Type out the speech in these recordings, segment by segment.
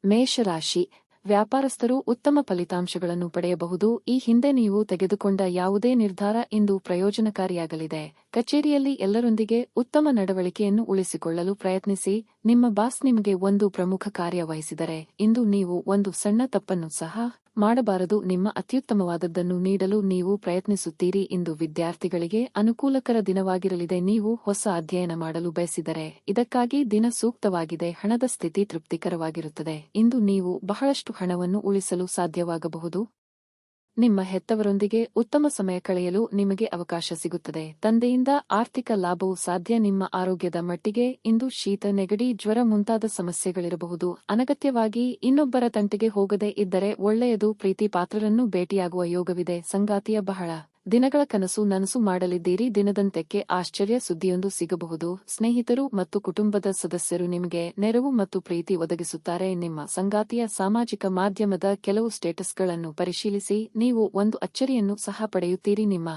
ಮೇಷರಾಶಿ ವ್ಯಾಪಾರಸ್ಥರು ಉತ್ತಮ ಫಲಿತಾಂಶಗಳನ್ನು ಪಡೆಯಬಹುದು. ಈ ಹಿಂದೆ ನೀವು ತೆಗೆದುಕೊಂಡ ಯಾವುದೇ ನಿರ್ಧಾರ ಇಂದು ಪ್ರಯೋಜನಕಾರಿಯಾಗಲಿದೆ. ಕಚೇರಿಯಲ್ಲಿ ಎಲ್ಲರೊಂದಿಗೆ ಉತ್ತಮ ನಡವಳಿಕೆಯನ್ನು ಉಳಿಸಿಕೊಳ್ಳಲು ಪ್ರಯತ್ನಿಸಿ. ನಿಮ್ಮ ಬಾಸ್ ನಿಮಗೆ ಒಂದು ಪ್ರಮುಖ ಕಾರ್ಯ ವಹಿಸಿದರೆ ಇಂದು ನೀವು ಒಂದು ಸಣ್ಣ ತಪ್ಪನ್ನು ಸಹ ಮಾಡಬಾರದು. ನಿಮ್ಮ ಅತ್ಯುತ್ತಮವಾದದ್ದನ್ನು ನೀಡಲು ನೀವು ಪ್ರಯತ್ನಿಸುತ್ತೀರಿ. ಇಂದು ವಿದ್ಯಾರ್ಥಿಗಳಿಗೆ ಅನುಕೂಲಕರ ದಿನವಾಗಿರಲಿದೆ. ನೀವು ಹೊಸ ಅಧ್ಯಯನ ಮಾಡಲು ಬಯಸಿದರೆ ಇದಕ್ಕಾಗಿ ದಿನ ಸೂಕ್ತವಾಗಿದೆ. ಹಣದ ಸ್ಥಿತಿ ತೃಪ್ತಿಕರವಾಗಿರುತ್ತದೆ. ಇಂದು ನೀವು ಬಹಳಷ್ಟು ಹಣವನ್ನು ಉಳಿಸಲು ಸಾಧ್ಯವಾಗಬಹುದು. ನಿಮ್ಮ ಹೆತ್ತವರೊಂದಿಗೆ ಉತ್ತಮ ಸಮಯ ಕಳೆಯಲು ನಿಮಗೆ ಅವಕಾಶ ಸಿಗುತ್ತದೆ. ತಂದೆಯಿಂದ ಆರ್ಥಿಕ ಲಾಭವು ಸಾಧ್ಯ. ನಿಮ್ಮ ಆರೋಗ್ಯದ ಮಟ್ಟಿಗೆ ಇಂದು ಶೀತ, ನೆಗಡಿ, ಜ್ವರ ಮುಂತಾದ ಸಮಸ್ಯೆಗಳಿರಬಹುದು. ಅನಗತ್ಯವಾಗಿ ಇನ್ನೊಬ್ಬರ ತಂಟೆಗೆ ಹೋಗದೇ ಇದ್ದರೆ ಒಳ್ಳೆಯದು. ಪ್ರೀತಿ ಪಾತ್ರರನ್ನು ಭೇಟಿಯಾಗುವ ಯೋಗವಿದೆ. ಸಂಗಾತಿಯ ಬಹಳ ದಿನಗಳ ಕನಸು ನನಸು ಮಾಡಲಿದ್ದೀರಿ. ದಿನದಂತ್ಯಕ್ಕೆ ಆಶ್ಚರ್ಯ ಸುದ್ದಿಯೊಂದು ಸಿಗಬಹುದು. ಸ್ನೇಹಿತರು ಮತ್ತು ಕುಟುಂಬದ ಸದಸ್ಯರು ನಿಮಗೆ ನೆರವು ಮತ್ತು ಪ್ರೀತಿ ಒದಗಿಸುತ್ತಾರೆ. ನಿಮ್ಮ ಸಂಗಾತಿಯ ಸಾಮಾಜಿಕ ಮಾಧ್ಯಮದ ಕೆಲವು ಸ್ಟೇಟಸ್ಗಳನ್ನು ಪರಿಶೀಲಿಸಿ ನೀವು ಒಂದು ಅಚ್ಚರಿಯನ್ನು ಸಹ ಪಡೆಯುತ್ತೀರಿ. ನಿಮ್ಮ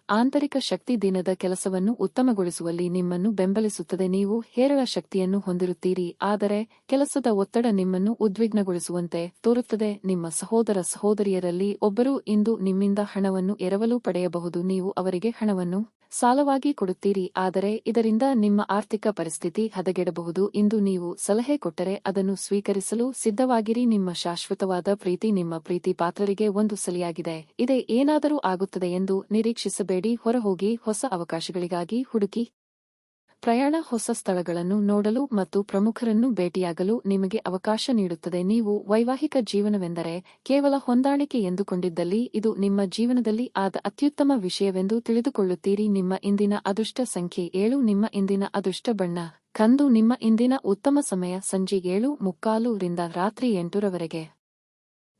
ಆಂತರಿಕ ಶಕ್ತಿ ದಿನದ ಕೆಲಸವನ್ನು ಉತ್ತಮಗೊಳಿಸುವಲ್ಲಿ ನಿಮ್ಮನ್ನು ಬೆಂಬಲಿಸುತ್ತದೆ. ನೀವು ಹೇರಳ ಶಕ್ತಿಯನ್ನು ಹೊಂದಿರುತ್ತೀರಿ, ಆದರೆ ಕೆಲಸದ ಒತ್ತಡ ನಿಮ್ಮನ್ನು ಉದ್ವಿಗ್ನಗೊಳಿಸುವಂತೆ ತೋರುತ್ತದೆ. ನಿಮ್ಮ ಸಹೋದರ ಸಹೋದರಿಯರಲ್ಲಿ ಒಬ್ಬರು ಇಂದು ನಿಮ್ಮಿಂದ ಹಣವನ್ನು ಎರವಲು ಪಡೆಯಬಹುದು. ನೀವು ಅವರಿಗೆ ಹಣವನ್ನು ಸಾಲವಾಗಿ ಕೊಡುತ್ತೀರಿ, ಆದರೆ ಇದರಿಂದ ನಿಮ್ಮ ಆರ್ಥಿಕ ಪರಿಸ್ಥಿತಿ ಹದಗೆಡಬಹುದು. ಇಂದು ನೀವು ಸಲಹೆ ಕೊಟ್ಟರೆ ಅದನ್ನು ಸ್ವೀಕರಿಸಲು ಸಿದ್ಧವಾಗಿರಿ. ನಿಮ್ಮ ಶಾಶ್ವತವಾದ ಪ್ರೀತಿ ನಿಮ್ಮ ಪ್ರೀತಿ ಪಾತ್ರರಿಗೆ ಒಂದು ಸಲಿಯಾಗಿದೆ. ಇದೇ ಏನಾದರೂ ಆಗುತ್ತದೆ ಎಂದು ನಿರೀಕ್ಷಿಸಬೇಡಿ. ಹೊರಹೋಗಿ ಹೊಸ ಅವಕಾಶಗಳಿಗಾಗಿ ಹುಡುಕಿ. ಪ್ರಯಾಣ ಹೊಸ ಸ್ಥಳಗಳನ್ನು ನೋಡಲು ಮತ್ತು ಪ್ರಮುಖರನ್ನು ಭೇಟಿಯಾಗಲು ನಿಮಗೆ ಅವಕಾಶ ನೀಡುತ್ತದೆ. ನೀವು ವೈವಾಹಿಕ ಜೀವನವೆಂದರೆ ಕೇವಲ ಹೊಂದಾಣಿಕೆ ಎಂದುಕೊಂಡಿದ್ದಲ್ಲಿ ಇದು ನಿಮ್ಮ ಜೀವನದಲ್ಲಿ ಆದ ಅತ್ಯುತ್ತಮ ವಿಷಯವೆಂದು ತಿಳಿದುಕೊಳ್ಳುತ್ತೀರಿ. ನಿಮ್ಮ ಇಂದಿನ ಅದೃಷ್ಟ ಸಂಖ್ಯೆ 7. ನಿಮ್ಮ ಇಂದಿನ ಅದೃಷ್ಟ ಬಣ್ಣ ಕಂದು. ನಿಮ್ಮ ಇಂದಿನ ಉತ್ತಮ ಸಮಯ ಸಂಜೆ 7:45 ರಿಂದ ರಾತ್ರಿ 8 ರವರೆಗೆ.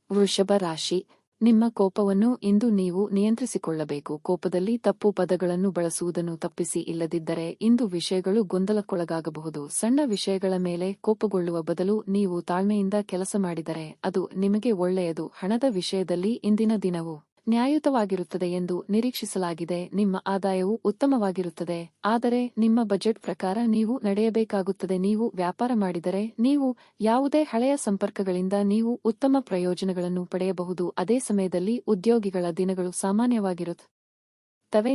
ವೃಷಭ ರಾಶಿ ನಿಮ್ಮ ಕೋಪವನ್ನು ಇಂದು ನೀವು ನಿಯಂತ್ರಿಸಿಕೊಳ್ಳಬೇಕು. ಕೋಪದಲ್ಲಿ ತಪ್ಪು ಪದಗಳನ್ನು ಬಳಸುವುದನ್ನು ತಪ್ಪಿಸಿ. ಇಲ್ಲದಿದ್ದರೆ ಇಂದು ವಿಷಯಗಳು ಗೊಂದಲಕ್ಕೊಳಗಾಗಬಹುದು. ಸಣ್ಣ ವಿಷಯಗಳ ಮೇಲೆ ಕೋಪಗೊಳ್ಳುವ ಬದಲು ನೀವು ತಾಳ್ಮೆಯಿಂದ ಕೆಲಸ ಮಾಡಿದರೆ ಅದು ನಿಮಗೆ ಒಳ್ಳೆಯದು. ಹಣದ ವಿಷಯದಲ್ಲಿ ಇಂದಿನ ದಿನವು ನ್ಯಾಯಯುತವಾಗಿರುತ್ತದೆ ಎಂದು ನಿರೀಕ್ಷಿಸಲಾಗಿದೆ. ನಿಮ್ಮ ಆದಾಯವು ಉತ್ತಮವಾಗಿರುತ್ತದೆ, ಆದರೆ ನಿಮ್ಮ ಬಜೆಟ್ ಪ್ರಕಾರ ನೀವು ನಡೆಯಬೇಕಾಗುತ್ತದೆ. ನೀವು ವ್ಯಾಪಾರ ಮಾಡಿದರೆ ನೀವು ಯಾವುದೇ ಹಳೆಯ ಸಂಪರ್ಕಗಳಿಂದ ನೀವು ಉತ್ತಮ ಪ್ರಯೋಜನಗಳನ್ನು ಪಡೆಯಬಹುದು. ಅದೇ ಸಮಯದಲ್ಲಿ ಉದ್ಯೋಗಿಗಳ ದಿನಗಳು ಸಾಮಾನ್ಯವಾಗಿರುತ್ತವೆ.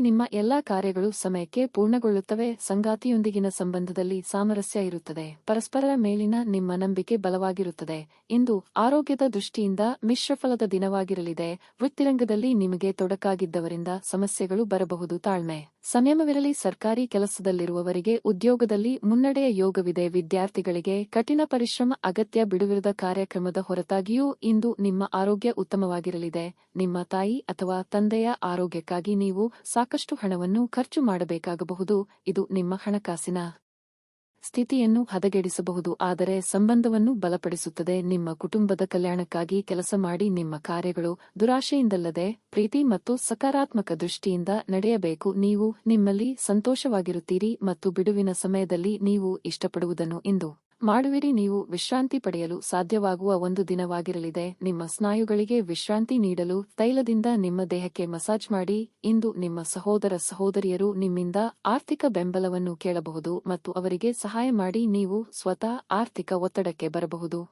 ನಿಮ್ಮ ಎಲ್ಲಾ ಕಾರ್ಯಗಳು ಸಮಯಕ್ಕೆ ಪೂರ್ಣಗೊಳ್ಳುತ್ತವೆ. ಸಂಗಾತಿಯೊಂದಿಗಿನ ಸಂಬಂಧದಲ್ಲಿ ಸಾಮರಸ್ಯ ಇರುತ್ತದೆ. ಪರಸ್ಪರರ ಮೇಲಿನ ನಿಮ್ಮ ನಂಬಿಕೆ ಬಲವಾಗಿರುತ್ತದೆ. ಇಂದು ಆರೋಗ್ಯದ ದೃಷ್ಟಿಯಿಂದ ಮಿಶ್ರಫಲದ ದಿನವಾಗಿರಲಿದೆ. ವೃತ್ತಿರಂಗದಲ್ಲಿ ನಿಮಗೆ ತೊಡಕಾಗಿದ್ದವರಿಂದ ಸಮಸ್ಯೆಗಳು ಬರಬಹುದು. ತಾಳ್ಮೆ ಸಂಯಮವಿರಲಿ. ಸರ್ಕಾರಿ ಕೆಲಸದಲ್ಲಿರುವವರಿಗೆ ಉದ್ಯೋಗದಲ್ಲಿ ಮುನ್ನಡೆಯ ಯೋಗವಿದೆ. ವಿದ್ಯಾರ್ಥಿಗಳಿಗೆ ಕಠಿಣ ಪರಿಶ್ರಮ ಅಗತ್ಯ. ಬಿಡುವಿರದ ಕಾರ್ಯಕ್ರಮದ ಹೊರತಾಗಿಯೂ ಇಂದು ನಿಮ್ಮ ಆರೋಗ್ಯ ಉತ್ತಮವಾಗಿರಲಿದೆ. ನಿಮ್ಮ ತಾಯಿ ಅಥವಾ ತಂದೆಯ ಆರೋಗ್ಯಕ್ಕಾಗಿ ನೀವು ಸಾಕಷ್ಟು ಹಣವನ್ನು ಖರ್ಚು ಮಾಡಬೇಕಾಗಬಹುದು. ಇದು ನಿಮ್ಮ ಹಣಕಾಸಿನ ಸ್ಥಿತಿಯನ್ನು ಹದಗೆಡಿಸಬಹುದು, ಆದರೆ ಸಂಬಂಧವನ್ನು ಬಲಪಡಿಸುತ್ತದೆ. ನಿಮ್ಮ ಕುಟುಂಬದ ಕಲ್ಯಾಣಕ್ಕಾಗಿ ಕೆಲಸ ಮಾಡಿ. ನಿಮ್ಮ ಕಾರ್ಯಗಳು ದುರಾಶೆಯಿಂದಲ್ಲದೆ ಪ್ರೀತಿ ಮತ್ತು ಸಕಾರಾತ್ಮಕ ದೃಷ್ಟಿಯಿಂದ ನಡೆಯಬೇಕು. ನೀವು ನಿಮ್ಮಲ್ಲಿ ಸಂತೋಷವಾಗಿರುತ್ತೀರಿ ಮತ್ತು ಬಿಡುವಿನ ಸಮಯದಲ್ಲಿ ನೀವು ಇಷ್ಟಪಡುವುದನ್ನು ಇಂದು ಮಾಡುವಿರಿ. ನೀವು ವಿಶ್ರಾಂತಿ ಪಡೆಯಲು ಸಾಧ್ಯವಾಗುವ ಒಂದು ದಿನವಾಗಿರಲಿದೆ. ನಿಮ್ಮ ಸ್ನಾಯುಗಳಿಗೆ ವಿಶ್ರಾಂತಿ ನೀಡಲು ತೈಲದಿಂದ ನಿಮ್ಮ ದೇಹಕ್ಕೆ ಮಸಾಜ್ ಮಾಡಿ. ಇಂದು ನಿಮ್ಮ ಸಹೋದರ ಸಹೋದರಿಯರು ನಿಮ್ಮಿಂದ ಆರ್ಥಿಕ ಬೆಂಬಲವನ್ನು ಕೇಳಬಹುದು ಮತ್ತು ಅವರಿಗೆ ಸಹಾಯ ಮಾಡಿ. ನೀವು ಸ್ವತಃ ಆರ್ಥಿಕ ಒತ್ತಡಕ್ಕೆ ಬರಬಹುದು.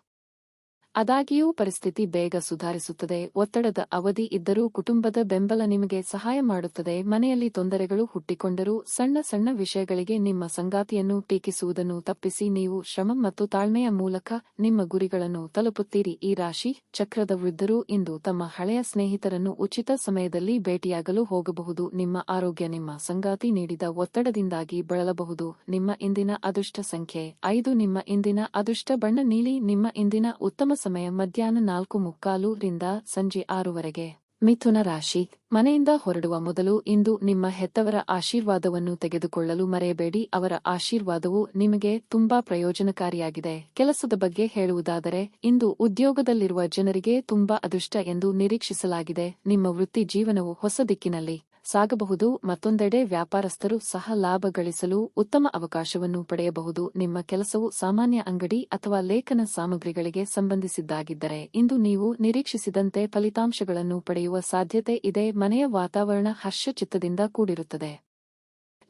ಆದಾಗ್ಯೂ ಪರಿಸ್ಥಿತಿ ಬೇಗ ಸುಧಾರಿಸುತ್ತದೆ. ಒತ್ತಡದ ಅವಧಿ ಇದ್ದರೂ ಕುಟುಂಬದ ಬೆಂಬಲ ನಿಮಗೆ ಸಹಾಯ ಮಾಡುತ್ತದೆ. ಮನೆಯಲ್ಲಿ ತೊಂದರೆಗಳು ಹುಟ್ಟಿಕೊಂಡರೂ ಸಣ್ಣ ಸಣ್ಣ ವಿಷಯಗಳಿಗೆ ನಿಮ್ಮ ಸಂಗಾತಿಯನ್ನು ಟೀಕಿಸುವುದನ್ನು ತಪ್ಪಿಸಿ. ನೀವು ಶ್ರಮ ಮತ್ತು ತಾಳ್ಮೆಯ ಮೂಲಕ ನಿಮ್ಮ ಗುರಿಗಳನ್ನು ತಲುಪುತ್ತೀರಿ. ಈ ರಾಶಿ ಚಕ್ರದ ವೃದ್ಧರು ಇಂದು ತಮ್ಮ ಹಳೆಯ ಸ್ನೇಹಿತರನ್ನು ಉಚಿತ ಸಮಯದಲ್ಲಿ ಭೇಟಿಯಾಗಲು ಹೋಗಬಹುದು. ನಿಮ್ಮ ಆರೋಗ್ಯ ನಿಮ್ಮ ಸಂಗಾತಿ ನೀಡಿದ ಒತ್ತಡದಿಂದಾಗಿ ಬಳಲಬಹುದು. ನಿಮ್ಮ ಇಂದಿನ ಅದೃಷ್ಟ ಸಂಖ್ಯೆ 5. ನಿಮ್ಮ ಇಂದಿನ ಅದೃಷ್ಟ ಬಣ್ಣ ನೀಲಿ. ನಿಮ್ಮ ಇಂದಿನ ಉತ್ತಮ ಸಮಯ ಮಧ್ಯಾಹ್ನ 4:45 ರಿಂದ ಸಂಜೆ 6 ಮಿಥುನ ರಾಶಿ ಮನೆಯಿಂದ ಹೊರಡುವ ಮೊದಲು ಇಂದು ನಿಮ್ಮ ಹೆತ್ತವರ ಆಶೀರ್ವಾದವನ್ನು ತೆಗೆದುಕೊಳ್ಳಲು ಮರೆಯಬೇಡಿ. ಅವರ ಆಶೀರ್ವಾದವು ನಿಮಗೆ ತುಂಬಾ ಪ್ರಯೋಜನಕಾರಿಯಾಗಿದೆ. ಕೆಲಸದ ಬಗ್ಗೆ ಹೇಳುವುದಾದರೆ ಇಂದು ಉದ್ಯೋಗದಲ್ಲಿರುವ ಜನರಿಗೆ ತುಂಬಾ ಅದೃಷ್ಟ ಎಂದು ನಿರೀಕ್ಷಿಸಲಾಗಿದೆ. ನಿಮ್ಮ ವೃತ್ತಿ ಜೀವನವು ಹೊಸ ದಿಕ್ಕಿನಲ್ಲಿ ಸಾಗಬಹುದು. ಮತ್ತೊಂದೆಡೆ ವ್ಯಾಪಾರಸ್ಥರು ಸಹ ಲಾಭ ಗಳಿಸಲು ಉತ್ತಮ ಅವಕಾಶವನ್ನು ಪಡೆಯಬಹುದು. ನಿಮ್ಮ ಕೆಲಸವು ಸಾಮಾನ್ಯ ಅಂಗಡಿ ಅಥವಾ ಲೇಖನ ಸಾಮಗ್ರಿಗಳಿಗೆ ಸಂಬಂಧಿಸಿದ್ದಾಗಿದ್ದರೆ ಇಂದು ನೀವು ನಿರೀಕ್ಷಿಸಿದಂತೆ ಫಲಿತಾಂಶಗಳನ್ನು ಪಡೆಯುವ ಸಾಧ್ಯತೆ ಇದೆ. ಮನೆಯ ವಾತಾವರಣ ಹರ್ಷಚಿತ್ತದಿಂದ ಕೂಡಿರುತ್ತದೆ.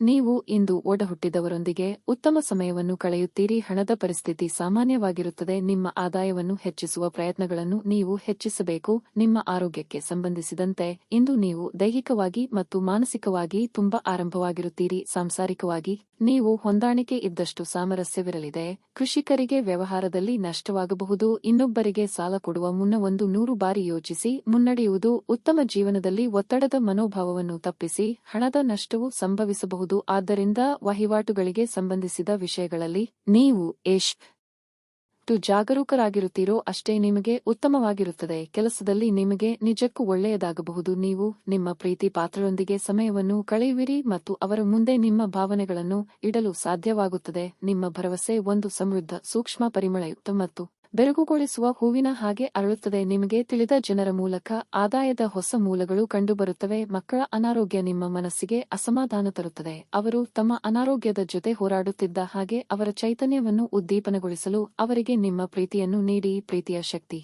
ನೀವು ಇಂದು ಒಡಹುಟ್ಟಿದವರೊಂದಿಗೆ ಉತ್ತಮ ಸಮಯವನ್ನು ಕಳೆಯುತ್ತೀರಿ. ಹಣದ ಪರಿಸ್ಥಿತಿ ಸಾಮಾನ್ಯವಾಗಿರುತ್ತದೆ. ನಿಮ್ಮ ಆದಾಯವನ್ನು ಹೆಚ್ಚಿಸುವ ಪ್ರಯತ್ನಗಳನ್ನು ನೀವು ಹೆಚ್ಚಿಸಬೇಕು. ನಿಮ್ಮ ಆರೋಗ್ಯಕ್ಕೆ ಸಂಬಂಧಿಸಿದಂತೆ ಇಂದು ನೀವು ದೈಹಿಕವಾಗಿ ಮತ್ತು ಮಾನಸಿಕವಾಗಿ ತುಂಬಾ ಆರಂಭವಾಗಿರುತ್ತೀರಿ. ಸಾಂಸಾರಿಕವಾಗಿ ನೀವು ಹೊಂದಾಣಿಕೆ ಇದ್ದಷ್ಟು ಸಾಮರಸ್ಯವಿರಲಿದೆ. ಕೃಷಿಕರಿಗೆ ವ್ಯವಹಾರದಲ್ಲಿ ನಷ್ಟವಾಗಬಹುದು. ಇನ್ನೊಬ್ಬರಿಗೆ ಸಾಲ ಕೊಡುವ ಮುನ್ನ 100 ಬಾರಿ ಯೋಚಿಸಿ ಮುನ್ನಡೆಯುವುದು ಉತ್ತಮ. ಜೀವನದಲ್ಲಿ ಒತ್ತಡದ ಮನೋಭಾವವನ್ನು ತಪ್ಪಿಸಿ. ಹಣದ ನಷ್ಟವು ಸಂಭವಿಸಬಹುದು. ಆದ್ದರಿಂದ ವಹಿವಾಟುಗಳಿಗೆ ಸಂಬಂಧಿಸಿದ ವಿಷಯಗಳಲ್ಲಿ ನೀವು ಎಷ್ಟು ಜಾಗರೂಕರಾಗಿರುತ್ತೀರೋ ಅಷ್ಟೇ ನಿಮಗೆ ಉತ್ತಮವಾಗಿರುತ್ತದೆ. ಕೆಲಸದಲ್ಲಿ ನಿಮಗೆ ನಿಜಕ್ಕೂ ಒಳ್ಳೆಯದಾಗಬಹುದು. ನೀವು ನಿಮ್ಮ ಪ್ರೀತಿ ಪಾತ್ರರೊಂದಿಗೆ ಸಮಯವನ್ನು ಕಳೆಯುವಿರಿ ಮತ್ತು ಅವರ ಮುಂದೆ ನಿಮ್ಮ ಭಾವನೆಗಳನ್ನು ಇಡಲು ಸಾಧ್ಯವಾಗುತ್ತದೆ. ನಿಮ್ಮ ಭರವಸೆ ಒಂದು ಸಮೃದ್ಧ, ಸೂಕ್ಷ್ಮ, ಪರಿಮಳಯುಕ್ತ ಮತ್ತು ಬೆರಗುಗೊಳಿಸುವ ಹೂವಿನ ಹಾಗೆ ಅರಳುತ್ತದೆ. ನಿಮಗೆ ತಿಳಿದ ಜನರ ಮೂಲಕ ಆದಾಯದ ಹೊಸ ಮೂಲಗಳು ಕಂಡುಬರುತ್ತವೆ. ಮಕ್ಕಳ ಅನಾರೋಗ್ಯ ನಿಮ್ಮ ಮನಸ್ಸಿಗೆ ಅಸಮಾಧಾನ ತರುತ್ತದೆ. ಅವರು ತಮ್ಮ ಅನಾರೋಗ್ಯದ ಜೊತೆ ಹೋರಾಡುತ್ತಿದ್ದ ಹಾಗೆ ಅವರ ಚೈತನ್ಯವನ್ನು ಉದ್ದೀಪನಗೊಳಿಸಲು ಅವರಿಗೆ ನಿಮ್ಮ ಪ್ರೀತಿಯನ್ನು ನೀಡಿ. ಪ್ರೀತಿಯ ಶಕ್ತಿ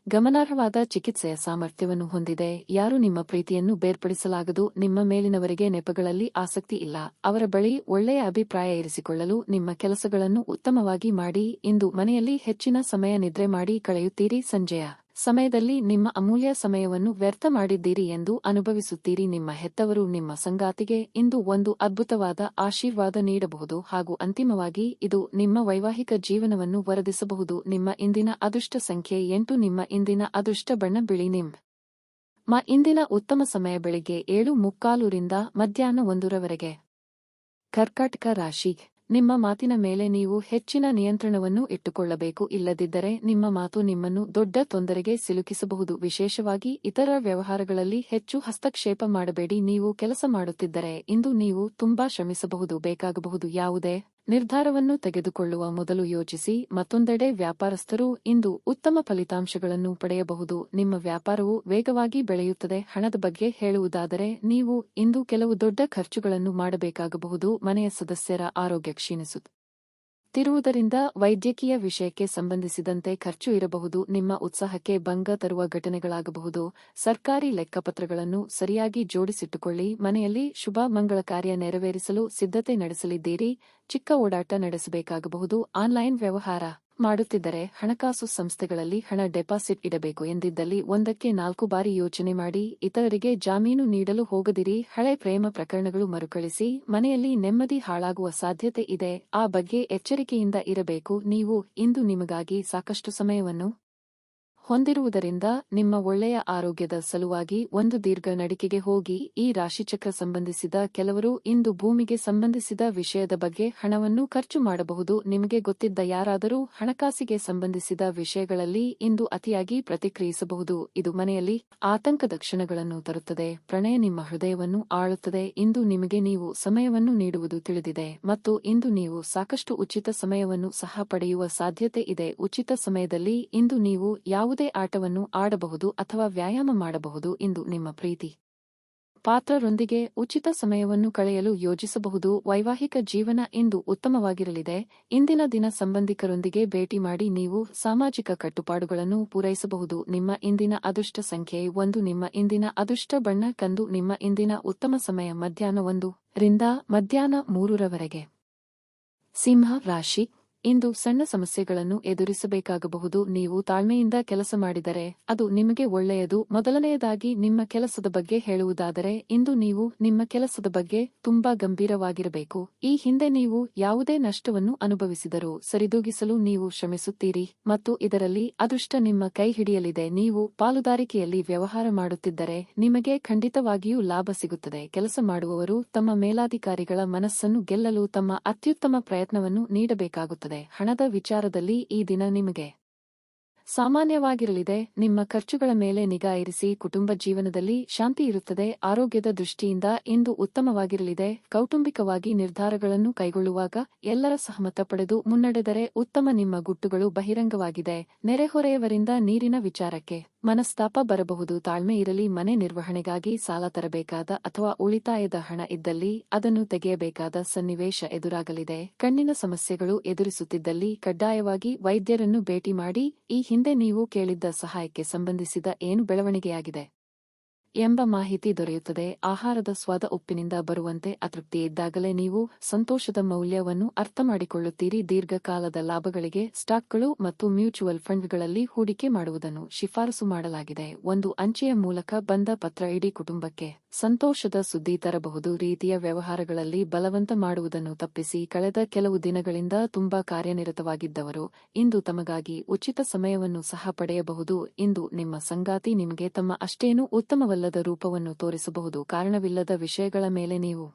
ಗಮನಾರ್ಹವಾದ ಚಿಕಿತ್ಸೆಯ ಸಾಮರ್ಥ್ಯವನ್ನು ಹೊಂದಿದೆ. ಯಾರು ನಿಮ್ಮ ಪ್ರೀತಿಯನ್ನು ಬೇರ್ಪಡಿಸಲಾಗದು. ನಿಮ್ಮ ಮೇಲಿನವರಿಗೆ ನೆಪಗಳಲ್ಲಿ ಆಸಕ್ತಿ ಇಲ್ಲ. ಅವರ ಬಳಿ ಒಳ್ಳೆಯ ಅಭಿಪ್ರಾಯ ಇರಿಸಿಕೊಳ್ಳಲು ನಿಮ್ಮ ಕೆಲಸಗಳನ್ನು ಉತ್ತಮವಾಗಿ ಮಾಡಿ. ಇಂದು ಮನೆಯಲ್ಲಿ ಹೆಚ್ಚಿನ ಸಮಯ ನಿದ್ರೆ ಮಾಡಿ ಕಳೆಯುತ್ತೀರಿ. ಸಂಜೆಯ ಸಮಯದಲ್ಲಿ ನಿಮ್ಮ ಅಮೂಲ್ಯ ಸಮಯವನ್ನು ವ್ಯರ್ಥ ಮಾಡಿದ್ದೀರಿ ಎಂದು ಅನುಭವಿಸುತ್ತೀರಿ. ನಿಮ್ಮ ಹೆತ್ತವರು ನಿಮ್ಮ ಸಂಗಾತಿಗೆ ಇಂದು ಒಂದು ಅದ್ಭುತವಾದ ಆಶೀರ್ವಾದ ನೀಡಬಹುದು ಹಾಗೂ ಅಂತಿಮವಾಗಿ ಇದು ನಿಮ್ಮ ವೈವಾಹಿಕ ಜೀವನವನ್ನು ವರದಿಸಬಹುದು. ನಿಮ್ಮ ಇಂದಿನ ಅದೃಷ್ಟ ಸಂಖ್ಯೆ 8. ನಿಮ್ಮ ಇಂದಿನ ಅದೃಷ್ಟ ಬಣ್ಣ ಬಿಳಿ. ನಿಮ್ಮ ಇಂದಿನ ಉತ್ತಮ ಸಮಯ ಬೆಳಿಗ್ಗೆ 7:45 ರಿಂದ ಮಧ್ಯಾಹ್ನ 1 ರವರೆಗೆ. ಕರ್ಕಾಟಕ ರಾಶಿ. ನಿಮ್ಮ ಮಾತಿನ ಮೇಲೆ ನೀವು ಹೆಚ್ಚಿನ ನಿಯಂತ್ರಣವನ್ನು ಇಟ್ಟುಕೊಳ್ಳಬೇಕು. ಇಲ್ಲದಿದ್ದರೆ ನಿಮ್ಮ ಮಾತು ನಿಮ್ಮನ್ನು ದೊಡ್ಡ ತೊಂದರೆಗೆ ಸಿಲುಕಿಸಬಹುದು. ವಿಶೇಷವಾಗಿ ಇತರ ವ್ಯವಹಾರಗಳಲ್ಲಿ ಹೆಚ್ಚು ಹಸ್ತಕ್ಷೇಪ ಮಾಡಬೇಡಿ. ನೀವು ಕೆಲಸ ಮಾಡುತ್ತಿದ್ದರೆ ಇಂದು ನೀವು ತುಂಬಾ ಶ್ರಮಿಸಬಹುದು. ಬೇಕಾಗಬಹುದು. ಯಾವುದೇ ನಿರ್ಧಾರವನ್ನು ತೆಗೆದುಕೊಳ್ಳುವ ಮೊದಲು ಯೋಚಿಸಿ. ಮತ್ತೊಂದೆಡೆ ವ್ಯಾಪಾರಸ್ಥರು ಇಂದು ಉತ್ತಮ ಫಲಿತಾಂಶಗಳನ್ನು ಪಡೆಯಬಹುದು. ನಿಮ್ಮ ವ್ಯಾಪಾರವು ವೇಗವಾಗಿ ಬೆಳೆಯುತ್ತದೆ. ಹಣದ ಬಗ್ಗೆ ಹೇಳುವುದಾದರೆ ನೀವು ಇಂದು ಕೆಲವು ದೊಡ್ಡ ಖರ್ಚುಗಳನ್ನು ಮಾಡಬೇಕಾಗಬಹುದು. ಮನೆಯ ಸದಸ್ಯರ ಆರೋಗ್ಯ ಕ್ಷೀಣಿಸುತ್ತಿರುವುದರಿಂದ ವೈದ್ಯಕೀಯ ವಿಷಯಕ್ಕೆ ಸಂಬಂಧಿಸಿದಂತೆ ಖರ್ಚು ಇರಬಹುದು. ನಿಮ್ಮ ಉತ್ಸಾಹಕ್ಕೆ ಭಂಗ ತರುವ ಘಟನೆಗಳಾಗಬಹುದು. ಸರ್ಕಾರಿ ಲೆಕ್ಕಪತ್ರಗಳನ್ನು ಸರಿಯಾಗಿ ಜೋಡಿಸಿಟ್ಟುಕೊಳ್ಳಿ. ಮನೆಯಲ್ಲಿ ಶುಭ ಮಂಗಳ ಕಾರ್ಯ ನೆರವೇರಿಸಲು ಸಿದ್ಧತೆ ನಡೆಸಲಿದ್ದೀರಿ. ಚಿಕ್ಕ ಓಡಾಟ ನಡೆಸಬೇಕಾಗಬಹುದು. ಆನ್ಲೈನ್ ವ್ಯವಹಾರ ಮಾಡುತ್ತಿದ್ದರೆ ಹಣಕಾಸು ಸಂಸ್ಥೆಗಳಲ್ಲಿ ಹಣ ಡೆಪಾಸಿಟ್ ಇಡಬೇಕು ಎಂದಿದ್ದಲ್ಲಿ 1ಕ್ಕೆ 4 ಬಾರಿ ಯೋಚನೆ ಮಾಡಿ. ಇತರರಿಗೆ ಜಾಮೀನು ನೀಡಲು ಹೋಗದಿರಿ. ಹಳೆ ಪ್ರೇಮ ಪ್ರಕರಣಗಳು ಮರುಕಳಿಸಿ. ಮನೆಯಲ್ಲಿ ನೆಮ್ಮದಿ ಹಾಳಾಗುವ ಸಾಧ್ಯತೆ ಇದೆ. ಆ ಬಗ್ಗೆ ಎಚ್ಚರಿಕೆಯಿಂದ ಇರಬೇಕು. ನೀವು ಇಂದು ನಿಮಗಾಗಿ ಸಾಕಷ್ಟು ಸಮಯವನ್ನು ಹೊಂದಿರುವುದರಿಂದ ನಿಮ್ಮ ಒಳ್ಳೆಯ ಆರೋಗ್ಯದ ಸಲುವಾಗಿ ಒಂದು ದೀರ್ಘ ನಡಿಗೆಗೆ ಹೋಗಿ. ಈ ರಾಶಿಚಕ್ರ ಸಂಬಂಧಿಸಿದ ಕೆಲವರು ಇಂದು ಭೂಮಿಗೆ ಸಂಬಂಧಿಸಿದ ವಿಷಯದ ಬಗ್ಗೆ ಹಣವನ್ನು ಖರ್ಚು ಮಾಡಬಹುದು. ನಿಮಗೆ ಗೊತ್ತಿದ್ದ ಯಾರಾದರೂ ಹಣಕಾಸಿಗೆ ಸಂಬಂಧಿಸಿದ ವಿಷಯಗಳಲ್ಲಿ ಇಂದು ಅತಿಯಾಗಿ ಪ್ರತಿಕ್ರಿಯಿಸಬಹುದು. ಇದು ಮನೆಯಲ್ಲಿ ಆತಂಕದ ಕ್ಷಣಗಳನ್ನು ತರುತ್ತದೆ. ಪ್ರಣಯ ನಿಮ್ಮ ಹೃದಯವನ್ನು ಆಳುತ್ತದೆ. ಇಂದು ನಿಮಗೆ ನೀವು ಸಮಯವನ್ನು ನೀಡುವುದು ತಿಳಿದಿದೆ ಮತ್ತು ಇಂದು ನೀವು ಸಾಕಷ್ಟು ಉಚಿತ ಸಮಯವನ್ನು ಸಹ ಪಡೆಯುವ ಸಾಧ್ಯತೆ ಇದೆ. ಉಚಿತ ಸಮಯದಲ್ಲಿ ಇಂದು ನೀವು ಯಾವುದೇ ಆಟವನ್ನು ಆಡಬಹುದು ಅಥವಾ ವ್ಯಾಯಾಮ ಮಾಡಬಹುದು. ಇಂದು ನಿಮ್ಮ ಪ್ರೀತಿ ಪಾತ್ರರೊಂದಿಗೆ ಉಚಿತ ಸಮಯವನ್ನು ಕಳೆಯಲು ಯೋಜಿಸಬಹುದು. ವೈವಾಹಿಕ ಜೀವನ ಇಂದು ಉತ್ತಮವಾಗಿರಲಿದೆ. ಇಂದಿನ ದಿನ ಸಂಬಂಧಿಕರೊಂದಿಗೆ ಭೇಟಿ ಮಾಡಿ ನೀವು ಸಾಮಾಜಿಕ ಕಟ್ಟುಪಾಡುಗಳನ್ನು ಪೂರೈಸಬಹುದು. ನಿಮ್ಮ ಇಂದಿನ ಅದೃಷ್ಟ ಸಂಖ್ಯೆ 1. ನಿಮ್ಮ ಇಂದಿನ ಅದೃಷ್ಟ ಬಣ್ಣ ಕಂದು. ನಿಮ್ಮ ಇಂದಿನ ಉತ್ತಮ ಸಮಯ ಮಧ್ಯಾಹ್ನ 1 ರಿಂದ ಮಧ್ಯಾಹ್ನ 3 ರವರೆಗೆ. ಸಿಂಹ ರಾಶಿ. ಇಂದು ಸಣ್ಣ ಸಮಸ್ಯೆಗಳನ್ನು ಎದುರಿಸಬೇಕಾಗಬಹುದು. ನೀವು ತಾಳ್ಮೆಯಿಂದ ಕೆಲಸ ಮಾಡಿದರೆ ಅದು ನಿಮಗೆ ಒಳ್ಳೆಯದು. ಮೊದಲನೆಯದಾಗಿ ನಿಮ್ಮ ಕೆಲಸದ ಬಗ್ಗೆ ಹೇಳುವುದಾದರೆ ಇಂದು ನೀವು ನಿಮ್ಮ ಕೆಲಸದ ಬಗ್ಗೆ ತುಂಬಾ ಗಂಭೀರವಾಗಿರಬೇಕು. ಈ ಹಿಂದೆ ನೀವು ಯಾವುದೇ ನಷ್ಟವನ್ನು ಅನುಭವಿಸಿದರೂ ಸರಿದೂಗಿಸಲು ನೀವು ಶ್ರಮಿಸುತ್ತೀರಿ ಮತ್ತು ಇದರಲ್ಲಿ ಅದೃಷ್ಟ ನಿಮ್ಮ ಕೈ ಹಿಡಿಯಲಿದೆ. ನೀವು ಪಾಲುದಾರಿಕೆಯಲ್ಲಿ ವ್ಯವಹಾರ ಮಾಡುತ್ತಿದ್ದರೆ ನಿಮಗೆ ಖಂಡಿತವಾಗಿಯೂ ಲಾಭ ಸಿಗುತ್ತದೆ. ಕೆಲಸ ಮಾಡುವವರು ತಮ್ಮ ಮೇಲಾಧಿಕಾರಿಗಳ ಮನಸ್ಸನ್ನು ಗೆಲ್ಲಲು ತಮ್ಮ ಅತ್ಯುತ್ತಮ ಪ್ರಯತ್ನವನ್ನು ನೀಡಬೇಕಾಗುತ್ತದೆ. ಹಣದ ವಿಚಾರದಲ್ಲಿ ಈ ದಿನ ನಿಮಗೆ ಸಾಮಾನ್ಯವಾಗಿರಲಿದೆ. ನಿಮ್ಮ ಖರ್ಚುಗಳ ಮೇಲೆ ನಿಗಾ ಇರಿಸಿ. ಕುಟುಂಬ ಜೀವನದಲ್ಲಿ ಶಾಂತಿ ಇರುತ್ತದೆ. ಆರೋಗ್ಯದ ದೃಷ್ಟಿಯಿಂದ ಇಂದು ಉತ್ತಮವಾಗಿರಲಿದೆ. ಕೌಟುಂಬಿಕವಾಗಿ ನಿರ್ಧಾರಗಳನ್ನು ಕೈಗೊಳ್ಳುವಾಗ ಎಲ್ಲರ ಸಹಮತ ಪಡೆದು ಮುನ್ನಡೆದರೆ ಉತ್ತಮ. ನಿಮ್ಮ ಗುಟ್ಟುಗಳು ಬಹಿರಂಗವಾಗಿದೆ. ನೆರೆಹೊರೆಯವರಿಂದ ನೀರಿನ ವಿಚಾರಕ್ಕೆ ಮನಸ್ತಾಪ ಬರಬಹುದು. ತಾಳ್ಮೆ ಇರಲಿ. ಮನೆ ನಿರ್ವಹಣೆಗಾಗಿ ಸಾಲ ತರಬೇಕಾದ ಅಥವಾ ಉಳಿತಾಯದ ಹಣ ಇದ್ದಲ್ಲಿ ಅದನ್ನು ತೆಗೆಯಬೇಕಾದ ಸನ್ನಿವೇಶ ಎದುರಾಗಲಿದೆ. ಕಣ್ಣಿನ ಸಮಸ್ಯೆಗಳು ಎದುರಿಸುತ್ತಿದ್ದಲ್ಲಿ ಕಡ್ಡಾಯವಾಗಿ ವೈದ್ಯರನ್ನು ಭೇಟಿ ಮಾಡಿ. ಈ ಹಿಂದೆ ನೀವು ಕೇಳಿದ್ದ ಸಹಾಯಕ್ಕೆ ಸಂಬಂಧಿಸಿದ ಏನು ಬೆಳವಣಿಗೆಯಾಗಿದೆ ಎಂಬ ಮಾಹಿತಿ ದೊರೆಯುತ್ತದೆ. ಆಹಾರದ ಸ್ವಾದ ಉಪ್ಪಿನಿಂದ ಬರುವಂತೆ ಅತೃಪ್ತಿ ಇದ್ದಾಗಲೇ ನೀವು ಸಂತೋಷದ ಮೌಲ್ಯವನ್ನು ಅರ್ಥಮಾಡಿಕೊಳ್ಳುತ್ತೀರಿ. ದೀರ್ಘಕಾಲದ ಲಾಭಗಳಿಗೆ ಸ್ಟಾಕ್ಗಳು ಮತ್ತು ಮ್ಯೂಚುವಲ್ ಫಂಡ್ಗಳಲ್ಲಿ ಹೂಡಿಕೆ ಮಾಡುವುದನ್ನು ಶಿಫಾರಸು ಮಾಡಲಾಗಿದೆ. ಒಂದು ಅಂಚೆಯ ಮೂಲಕ ಬಂದ ಪತ್ರ ಇಡೀ ಕುಟುಂಬಕ್ಕೆ ಸಂತೋಷದ ಸುದ್ದಿ ತರಬಹುದು. ರೀತಿಯ ವ್ಯವಹಾರಗಳಲ್ಲಿ ಬಲವಂತ ಮಾಡುವುದನ್ನು ತಪ್ಪಿಸಿ. ಕಳೆದ ಕೆಲವು ದಿನಗಳಿಂದ ತುಂಬಾ ಕಾರ್ಯನಿರತವಾಗಿದ್ದವರು ಇಂದು ತಮಗಾಗಿ ಉಚಿತ ಸಮಯವನ್ನು ಸಹ ಪಡೆಯಬಹುದು. ಇಂದು ನಿಮ್ಮ ಸಂಗಾತಿ ನಿಮಗೆ ತಮ್ಮ ಅಷ್ಟೇನೂ ಉತ್ತಮವಲ್ಲದ ರೂಪವನ್ನು ತೋರಿಸಬಹುದು. ಕಾರಣವಿಲ್ಲದ ವಿಷಯಗಳ ಮೇಲೆ ನೀವು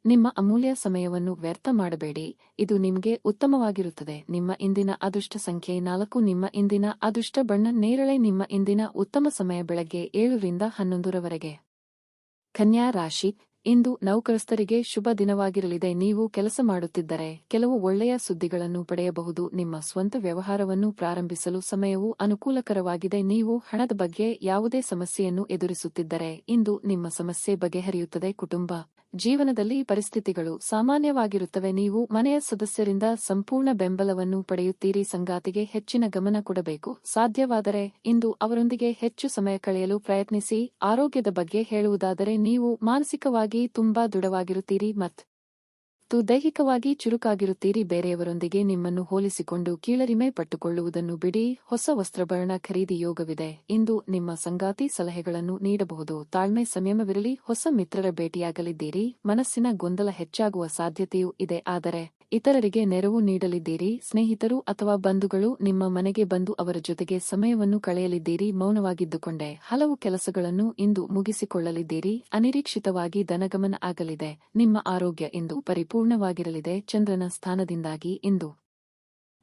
ನಿಮ್ಮ ಅಮೂಲ್ಯ ಸಮಯವನ್ನು ವ್ಯರ್ಥ ಮಾಡಬೇಡಿ. ಇದು ನಿಮಗೆ ಉತ್ತಮವಾಗಿರುತ್ತದೆ. ನಿಮ್ಮ ಇಂದಿನ ಅದೃಷ್ಟ ಸಂಖ್ಯೆ 4. ನಿಮ್ಮ ಇಂದಿನ ಅದೃಷ್ಟ ಬಣ್ಣ ನೇರಳೆ. ನಿಮ್ಮ ಇಂದಿನ ಉತ್ತಮ ಸಮಯ ಬೆಳಗ್ಗೆ 7 ರಿಂದ 11 ರವರೆಗೆ. ಕನ್ಯಾ ರಾಶಿ, ಇಂದು ನೌಕರಸ್ಥರಿಗೆ ಶುಭ ದಿನವಾಗಿರಲಿದೆ. ನೀವು ಕೆಲಸ ಮಾಡುತ್ತಿದ್ದರೆ ಕೆಲವು ಒಳ್ಳೆಯ ಸುದ್ದಿಗಳನ್ನು ಪಡೆಯಬಹುದು. ನಿಮ್ಮ ಸ್ವಂತ ವ್ಯವಹಾರವನ್ನು ಪ್ರಾರಂಭಿಸಲು ಸಮಯವು ಅನುಕೂಲಕರವಾಗಿದೆ. ನೀವು ಹಣದ ಬಗ್ಗೆ ಯಾವುದೇ ಸಮಸ್ಯೆಯನ್ನು ಎದುರಿಸುತ್ತಿದ್ದರೆ ಇಂದು ನಿಮ್ಮ ಸಮಸ್ಯೆ ಬಗೆಹರಿಯುತ್ತದೆ. ಕುಟುಂಬ ಜೀವನದಲ್ಲಿ ಪರಿಸ್ಥಿತಿಗಳು ಸಾಮಾನ್ಯವಾಗಿರುತ್ತವೆ. ನೀವು ಮನೆಯ ಸದಸ್ಯರಿಂದ ಸಂಪೂರ್ಣ ಬೆಂಬಲವನ್ನು ಪಡೆಯುತ್ತೀರಿ. ಸಂಗಾತಿಗೆ ಹೆಚ್ಚಿನ ಗಮನ ಕೊಡಬೇಕು. ಸಾಧ್ಯವಾದರೆ ಇಂದು ಅವರೊಂದಿಗೆ ಹೆಚ್ಚು ಸಮಯ ಕಳೆಯಲು ಪ್ರಯತ್ನಿಸಿ. ಆರೋಗ್ಯದ ಬಗ್ಗೆ ಹೇಳುವುದಾದರೆ ನೀವು ಮಾನಸಿಕವಾಗಿ ತುಂಬಾ ದೃಢವಾಗಿರುತ್ತೀರಿ ಮತ್ತು ದೈಹಿಕವಾಗಿ ಚುರುಕಾಗಿರುತ್ತೀರಿ. ಬೇರೆಯವರೊಂದಿಗೆ ನಿಮ್ಮನ್ನು ಹೋಲಿಸಿಕೊಂಡು ಕೀಳರಿಮೆ ಪಟ್ಟುಕೊಳ್ಳುವುದನ್ನು ಬಿಡಿ. ಹೊಸ ವಸ್ತ್ರಭರಣ ಖರೀದಿ ಯೋಗವಿದೆ. ಇಂದು ನಿಮ್ಮ ಸಂಗಾತಿ ಸಲಹೆಗಳನ್ನು ನೀಡಬಹುದು. ತಾಳ್ಮೆ, ಸಂಯಮವಿರಲಿ. ಹೊಸ ಮಿತ್ರರ ಭೇಟಿಯಾಗಲಿದ್ದೀರಿ. ಮನಸ್ಸಿನ ಗೊಂದಲ ಹೆಚ್ಚಾಗುವ ಸಾಧ್ಯತೆಯೂ ಇದೆ, ಆದರೆ ಇತರರಿಗೆ ನೆರವು ನೀಡಲಿದ್ದೀರಿ. ಸ್ನೇಹಿತರು ಅಥವಾ ಬಂಧುಗಳು ನಿಮ್ಮ ಮನೆಗೆ ಬಂದು ಅವರ ಜೊತೆಗೆ ಸಮಯವನ್ನು ಕಳೆಯಲಿದ್ದೀರಿ. ಮೌನವಾಗಿದ್ದುಕೊಂಡೇ ಹಲವು ಕೆಲಸಗಳನ್ನು ಇಂದು ಮುಗಿಸಿಕೊಳ್ಳಲಿದ್ದೀರಿ. ಅನಿರೀಕ್ಷಿತವಾಗಿ ಧನಗಮನ ಆಗಲಿದೆ. ನಿಮ್ಮ ಆರೋಗ್ಯ ಇಂದು ಪರಿಪೂರ್ಣವಾಗಿರಲಿದೆ. ಚಂದ್ರನ ಸ್ಥಾನದಿಂದಾಗಿ ಇಂದು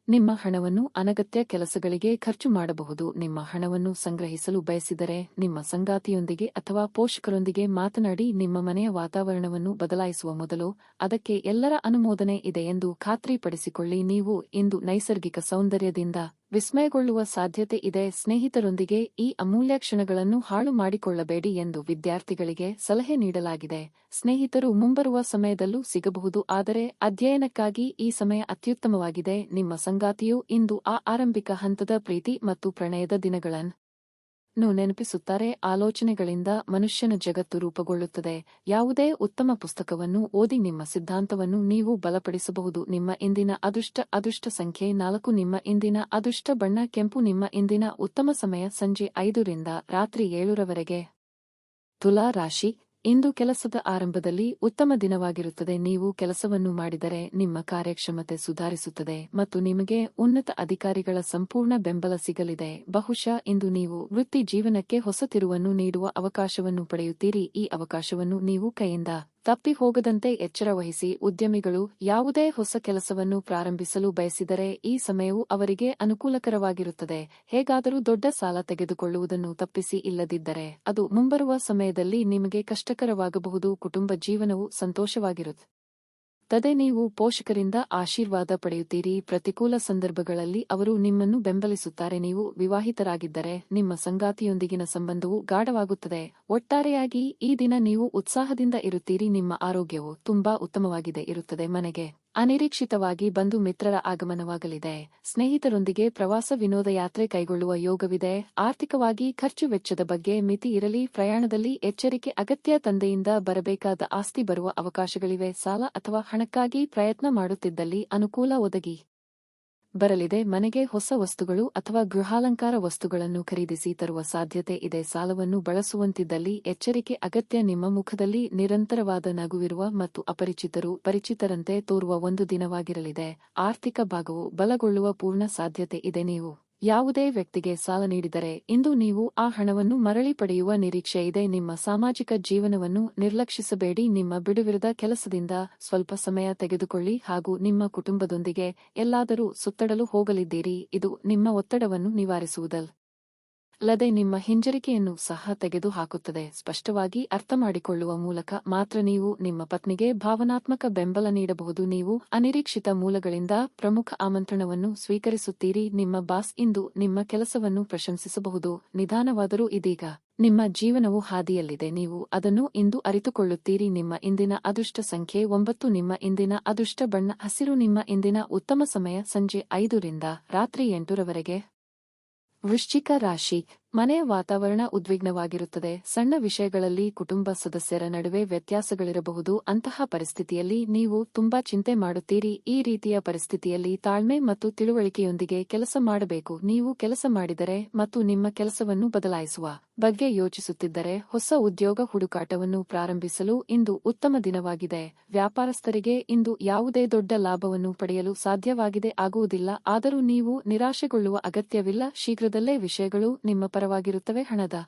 ನಿಮ್ಮ ಹಣವನ್ನು ಅನಗತ್ಯ ಕೆಲಸಗಳಿಗೆ ಖರ್ಚು ಮಾಡಬಹುದು. ನಿಮ್ಮ ಹಣವನ್ನು ಸಂಗ್ರಹಿಸಲು ಬಯಸಿದರೆ ನಿಮ್ಮ ಸಂಗಾತಿಯೊಂದಿಗೆ ಅಥವಾ ಪೋಷಕರೊಂದಿಗೆ ಮಾತನಾಡಿ. ನಿಮ್ಮ ಮನೆಯ ವಾತಾವರಣವನ್ನು ಬದಲಾಯಿಸುವ ಮೊದಲು ಅದಕ್ಕೆ ಎಲ್ಲರ ಅನುಮೋದನೆ ಇದೆ ಎಂದು ಖಾತ್ರಿಪಡಿಸಿಕೊಳ್ಳಿ. ನೀವು ಇಂದು ನೈಸರ್ಗಿಕ ಸೌಂದರ್ಯದಿಂದ ವಿಸ್ಮಯಗೊಳ್ಳುವ ಸಾಧ್ಯತೆ ಇದೆ. ಸ್ನೇಹಿತರೊಂದಿಗೆ ಈ ಅಮೂಲ್ಯ ಕ್ಷಣಗಳನ್ನು ಹಾಳು ಮಾಡಿಕೊಳ್ಳಬೇಡಿ ಎಂದು ವಿದ್ಯಾರ್ಥಿಗಳಿಗೆ ಸಲಹೆ ನೀಡಲಾಗಿದೆ. ಸ್ನೇಹಿತರು ಮುಂಬರುವ ಸಮಯದಲ್ಲೂ ಸಿಗಬಹುದು, ಆದರೆ ಅಧ್ಯಯನಕ್ಕಾಗಿ ಈ ಸಮಯ ಅತ್ಯುತ್ತಮವಾಗಿದೆ. ನಿಮ್ಮ ಸಂಗಾತಿಯು ಇಂದು ಆ ಆರಂಭಿಕ ಹಂತದ ಪ್ರೀತಿ ಮತ್ತು ಪ್ರಣಯದ ದಿನಗಳನ್ನು ನೆನಪಿಸುತ್ತಾರೆ. ಆಲೋಚನೆಗಳಿಂದ ಮನುಷ್ಯನ ಜಗತ್ತು ರೂಪುಗೊಳ್ಳುತ್ತದೆ. ಯಾವುದೇ ಉತ್ತಮ ಪುಸ್ತಕವನ್ನು ಓದಿ ನಿಮ್ಮ ಸಿದ್ಧಾಂತವನ್ನು ನೀವು ಬಲಪಡಿಸಬಹುದು. ನಿಮ್ಮ ಇಂದಿನ ಅದೃಷ್ಟ ಸಂಖ್ಯೆ 4. ನಿಮ್ಮ ಇಂದಿನ ಅದೃಷ್ಟ ಬಣ್ಣ ಕೆಂಪು. ನಿಮ್ಮ ಇಂದಿನ ಉತ್ತಮ ಸಮಯ ಸಂಜೆ 5 ರಿಂದ ರಾತ್ರಿ 7 ರವರೆಗೆ. ತುಲಾ ರಾಶಿ, ಇಂದು ಕೆಲಸದ ಆರಂಭದಲ್ಲಿ ಉತ್ತಮ ದಿನವಾಗಿರುತ್ತದೆ. ನೀವು ಕೆಲಸವನ್ನು ಮಾಡಿದರೆ ನಿಮ್ಮ ಕಾರ್ಯಕ್ಷಮತೆ ಸುಧಾರಿಸುತ್ತದೆ ಮತ್ತು ನಿಮಗೆ ಉನ್ನತ ಅಧಿಕಾರಿಗಳ ಸಂಪೂರ್ಣ ಬೆಂಬಲ ಸಿಗಲಿದೆ. ಬಹುಶಃ ಇಂದು ನೀವು ವೃತ್ತಿ ಜೀವನಕ್ಕೆ ಹೊಸ ತಿರುವನ್ನು ನೀಡುವ ಅವಕಾಶವನ್ನು ಪಡೆಯುತ್ತೀರಿ. ಈ ಅವಕಾಶವನ್ನು ನೀವು ಕೈಯಿಂದ ತಪ್ಪಿ ಹೋಗದಂತೆ ಎಚ್ಚರ ವಹಿಸಿ. ಉದ್ಯಮಿಗಳು ಯಾವುದೇ ಹೊಸ ಕೆಲಸವನ್ನು ಪ್ರಾರಂಭಿಸಲು ಬಯಸಿದರೆ ಈ ಸಮಯವು ಅವರಿಗೆ ಅನುಕೂಲಕರವಾಗಿರುತ್ತದೆ. ಹೇಗಾದರೂ ದೊಡ್ಡ ಸಾಲ ತೆಗೆದುಕೊಳ್ಳುವುದನ್ನು ತಪ್ಪಿಸಿ. ಇಲ್ಲದಿದ್ದರೆ ಅದು ಮುಂಬರುವ ಸಮಯದಲ್ಲಿ ನಿಮಗೆ ಕಷ್ಟಕರವಾಗಬಹುದು. ಕುಟುಂಬ ಜೀವನವು ಸಂತೋಷವಾಗಿರುತ್ತದೆ. ನೀವು ಪೋಷಕರಿಂದ ಆಶೀರ್ವಾದ ಪಡೆಯುತ್ತೀರಿ. ಪ್ರತಿಕೂಲ ಸಂದರ್ಭಗಳಲ್ಲಿ ಅವರು ನಿಮ್ಮನ್ನು ಬೆಂಬಲಿಸುತ್ತಾರೆ. ನೀವು ವಿವಾಹಿತರಾಗಿದ್ದರೆ ನಿಮ್ಮ ಸಂಗಾತಿಯೊಂದಿಗಿನ ಸಂಬಂಧವು ಗಾಢವಾಗುತ್ತದೆ. ಒಟ್ಟಾರೆಯಾಗಿ ಈ ದಿನ ನೀವು ಉತ್ಸಾಹದಿಂದ ಇರುತ್ತೀರಿ. ನಿಮ್ಮ ಆರೋಗ್ಯವು ತುಂಬಾ ಉತ್ತಮವಾಗಿದೆ ಇರುತ್ತದೆ. ಮನೆಗೆ ಅನಿರೀಕ್ಷಿತವಾಗಿ ಬಂಧು ಮಿತ್ರರ ಆಗಮನವಾಗಲಿದೆ. ಸ್ನೇಹಿತರೊಂದಿಗೆ ಪ್ರವಾಸ, ವಿನೋದ ಯಾತ್ರೆ ಕೈಗೊಳ್ಳುವ ಯೋಗವಿದೆ. ಆರ್ಥಿಕವಾಗಿ ಖರ್ಚು ವೆಚ್ಚದ ಬಗ್ಗೆ ಮಿತಿ ಇರಲಿ. ಪ್ರಯಾಣದಲ್ಲಿ ಎಚ್ಚರಿಕೆ ಅಗತ್ಯ. ತಂದೆಯಿಂದ ಬರಬೇಕಾದ ಆಸ್ತಿ ಬರುವ ಅವಕಾಶಗಳಿವೆ. ಸಾಲ ಅಥವಾ ಹಣಕ್ಕಾಗಿ ಪ್ರಯತ್ನ ಮಾಡುತ್ತಿದ್ದಲ್ಲಿ ಅನುಕೂಲ ಒದಗಿ ಬರಲಿದೆ. ಮನೆಗೆ ಹೊಸ ವಸ್ತುಗಳು ಅಥವಾ ಗೃಹಾಲಂಕಾರ ವಸ್ತುಗಳನ್ನು ಖರೀದಿಸಿ ತರುವ ಸಾಧ್ಯತೆ ಇದೆ. ಸಾಲವನ್ನು ಬಳಸುವಂತಿದ್ದಲ್ಲಿ ಎಚ್ಚರಿಕೆ ಅಗತ್ಯ. ನಿಮ್ಮ ಮುಖದಲ್ಲಿ ನಿರಂತರವಾದ ನಗುವಿರುವ ಮತ್ತು ಅಪರಿಚಿತರು ಪರಿಚಿತರಂತೆ ತೋರುವ ಒಂದು ದಿನವಾಗಿರಲಿದೆ. ಆರ್ಥಿಕ ಭಾಗವು ಬಲಗೊಳ್ಳುವ ಪೂರ್ಣ ಸಾಧ್ಯತೆ ಇದೆ. ನೀವು ಯಾವುದೇ ವ್ಯಕ್ತಿಗೆ ಸಾಲ ನೀಡಿದರೆ ಇಂದು ನೀವು ಆ ಹಣವನ್ನು ಮರಳಿ ಪಡೆಯುವ ನಿರೀಕ್ಷೆ ಇದೆ. ನಿಮ್ಮ ಸಾಮಾಜಿಕ ಜೀವನವನ್ನು ನಿರ್ಲಕ್ಷಿಸಬೇಡಿ. ನಿಮ್ಮ ಬಿಡುವಿರದ ಕೆಲಸದಿಂದ ಸ್ವಲ್ಪ ಸಮಯ ತೆಗೆದುಕೊಳ್ಳಿ ಹಾಗೂ ನಿಮ್ಮ ಕುಟುಂಬದೊಂದಿಗೆ ಎಲ್ಲಾದರೂ ಸುತ್ತಡಲು ಹೋಗಲಿದ್ದೀರಿ. ಇದು ನಿಮ್ಮ ಒತ್ತಡವನ್ನು ನಿವಾರಿಸುವುದಲ್ಲದೆ ನಿಮ್ಮ ಹಿಂಜರಿಕೆಯನ್ನು ಸಹ ತೆಗೆದುಹಾಕುತ್ತದೆ. ಸ್ಪಷ್ಟವಾಗಿ ಅರ್ಥಮಾಡಿಕೊಳ್ಳುವ ಮೂಲಕ ಮಾತ್ರ ನೀವು ನಿಮ್ಮ ಪತ್ನಿಗೆ ಭಾವನಾತ್ಮಕ ಬೆಂಬಲ ನೀಡಬಹುದು. ನೀವು ಅನಿರೀಕ್ಷಿತ ಮೂಲಗಳಿಂದ ಪ್ರಮುಖ ಆಮಂತ್ರಣವನ್ನು ಸ್ವೀಕರಿಸುತ್ತೀರಿ. ನಿಮ್ಮ ಬಾಸ್ ಇಂದು ನಿಮ್ಮ ಕೆಲಸವನ್ನು ಪ್ರಶಂಸಿಸಬಹುದು. ನಿಧಾನವಾದರೂ ಇದೀಗ ನಿಮ್ಮ ಜೀವನವು ಹಾದಿಯಲ್ಲಿದೆ. ನೀವು ಅದನ್ನು ಇಂದು ಅರಿತುಕೊಳ್ಳುತ್ತೀರಿ. ನಿಮ್ಮ ಇಂದಿನ ಅದೃಷ್ಟ ಸಂಖ್ಯೆ 9. ನಿಮ್ಮ ಇಂದಿನ ಅದೃಷ್ಟ ಬಣ್ಣ ಹಸಿರು. ನಿಮ್ಮ ಇಂದಿನ ಉತ್ತಮ ಸಮಯ ಸಂಜೆ 5 ರಿಂದ ರಾತ್ರಿ 8 ರವರೆಗೆ. ವೃಶ್ಚಿಕ ರಾಶಿ, ಮನೆಯ ವಾತಾವರಣ ಉದ್ವಿಗ್ನವಾಗಿರುತ್ತದೆ. ಸಣ್ಣ ವಿಷಯಗಳಲ್ಲಿ ಕುಟುಂಬ ಸದಸ್ಯರ ನಡುವೆ ವ್ಯತ್ಯಾಸಗಳಿರಬಹುದು. ಅಂತಹ ಪರಿಸ್ಥಿತಿಯಲ್ಲಿ ನೀವು ತುಂಬಾ ಚಿಂತೆ ಮಾಡುತ್ತೀರಿ. ಈ ರೀತಿಯ ಪರಿಸ್ಥಿತಿಯಲ್ಲಿ ತಾಳ್ಮೆ ಮತ್ತು ತಿಳುವಳಿಕೆಯೊಂದಿಗೆ ಕೆಲಸ ಮಾಡಬೇಕು. ನೀವು ಕೆಲಸ ಮಾಡಿದರೆ ಮತ್ತು ನಿಮ್ಮ ಕೆಲಸವನ್ನು ಬದಲಾಯಿಸುವ ಬಗ್ಗೆ ಯೋಚಿಸುತ್ತಿದ್ದರೆ ಹೊಸ ಉದ್ಯೋಗ ಹುಡುಕಾಟವನ್ನು ಪ್ರಾರಂಭಿಸಲು ಇಂದು ಉತ್ತಮ ದಿನವಾಗಿದೆ. ವ್ಯಾಪಾರಸ್ಥರಿಗೆ ಇಂದು ಯಾವುದೇ ದೊಡ್ಡ ಲಾಭವನ್ನು ಪಡೆಯಲು ಸಾಧ್ಯವಾಗಿದೆ ಆಗುವುದಿಲ್ಲ. ಆದರೂ ನೀವು ನಿರಾಶೆಗೊಳ್ಳುವ ಅಗತ್ಯವಿಲ್ಲ. ಶೀಘ್ರದಲ್ಲೇ ವಿಷಯಗಳು ನಿಮ್ಮ ಪರವಾಗಿರುತ್ತವೆ. ಹಣದ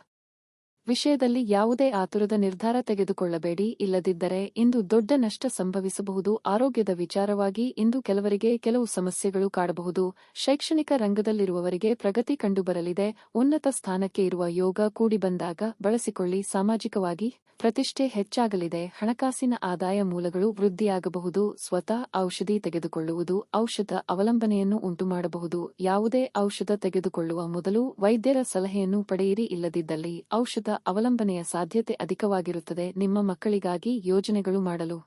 ವಿಷಯದಲ್ಲಿ ಯಾವುದೇ ಆತುರದ ನಿರ್ಧಾರ ತೆಗೆದುಕೊಳ್ಳಬೇಡಿ. ಇಲ್ಲದಿದ್ದರೆ ಇಂದು ದೊಡ್ಡ ನಷ್ಟ ಸಂಭವಿಸಬಹುದು. ಆರೋಗ್ಯದ ವಿಚಾರವಾಗಿ ಇಂದು ಕೆಲವರಿಗೆ ಕೆಲವು ಸಮಸ್ಯೆಗಳು ಕಾಡಬಹುದು. ಶೈಕ್ಷಣಿಕ ರಂಗದಲ್ಲಿರುವವರಿಗೆ ಪ್ರಗತಿ ಕಂಡುಬರಲಿದೆ. ಉನ್ನತ ಸ್ಥಾನಕ್ಕೆ ಇರುವ ಯೋಗ ಕೂಡಿ ಬಂದಾಗ ಬಳಸಿಕೊಳ್ಳಿ. ಸಾಮಾಜಿಕವಾಗಿ ಪ್ರತಿಷ್ಠೆ ಹೆಚ್ಚಾಗಲಿದೆ. ಹಣಕಾಸಿನ ಆದಾಯ ಮೂಲಗಳು ವೃದ್ಧಿಯಾಗಬಹುದು. ಸ್ವತಃ ಔಷಧಿ ತೆಗೆದುಕೊಳ್ಳುವುದು ಔಷಧ ಅವಲಂಬನೆಯನ್ನು ಉಂಟುಮಾಡಬಹುದು. ಯಾವುದೇ ಔಷಧ ತೆಗೆದುಕೊಳ್ಳುವ ಮೊದಲು ವೈದ್ಯರ ಸಲಹೆಯನ್ನು ಪಡೆಯಿರಿ. ಇಲ್ಲದಿದ್ದಲ್ಲಿ ಔಷಧ ಅವಲಂಬನೆಯ ಸಾಧ್ಯತೆ ಅಧಿಕವಾಗಿರುತ್ತದೆ. ನಿಮ್ಮ ಮಕ್ಕಳಿಗಾಗಿ ಯೋಜನೆಗಳು ಮಾಡಲು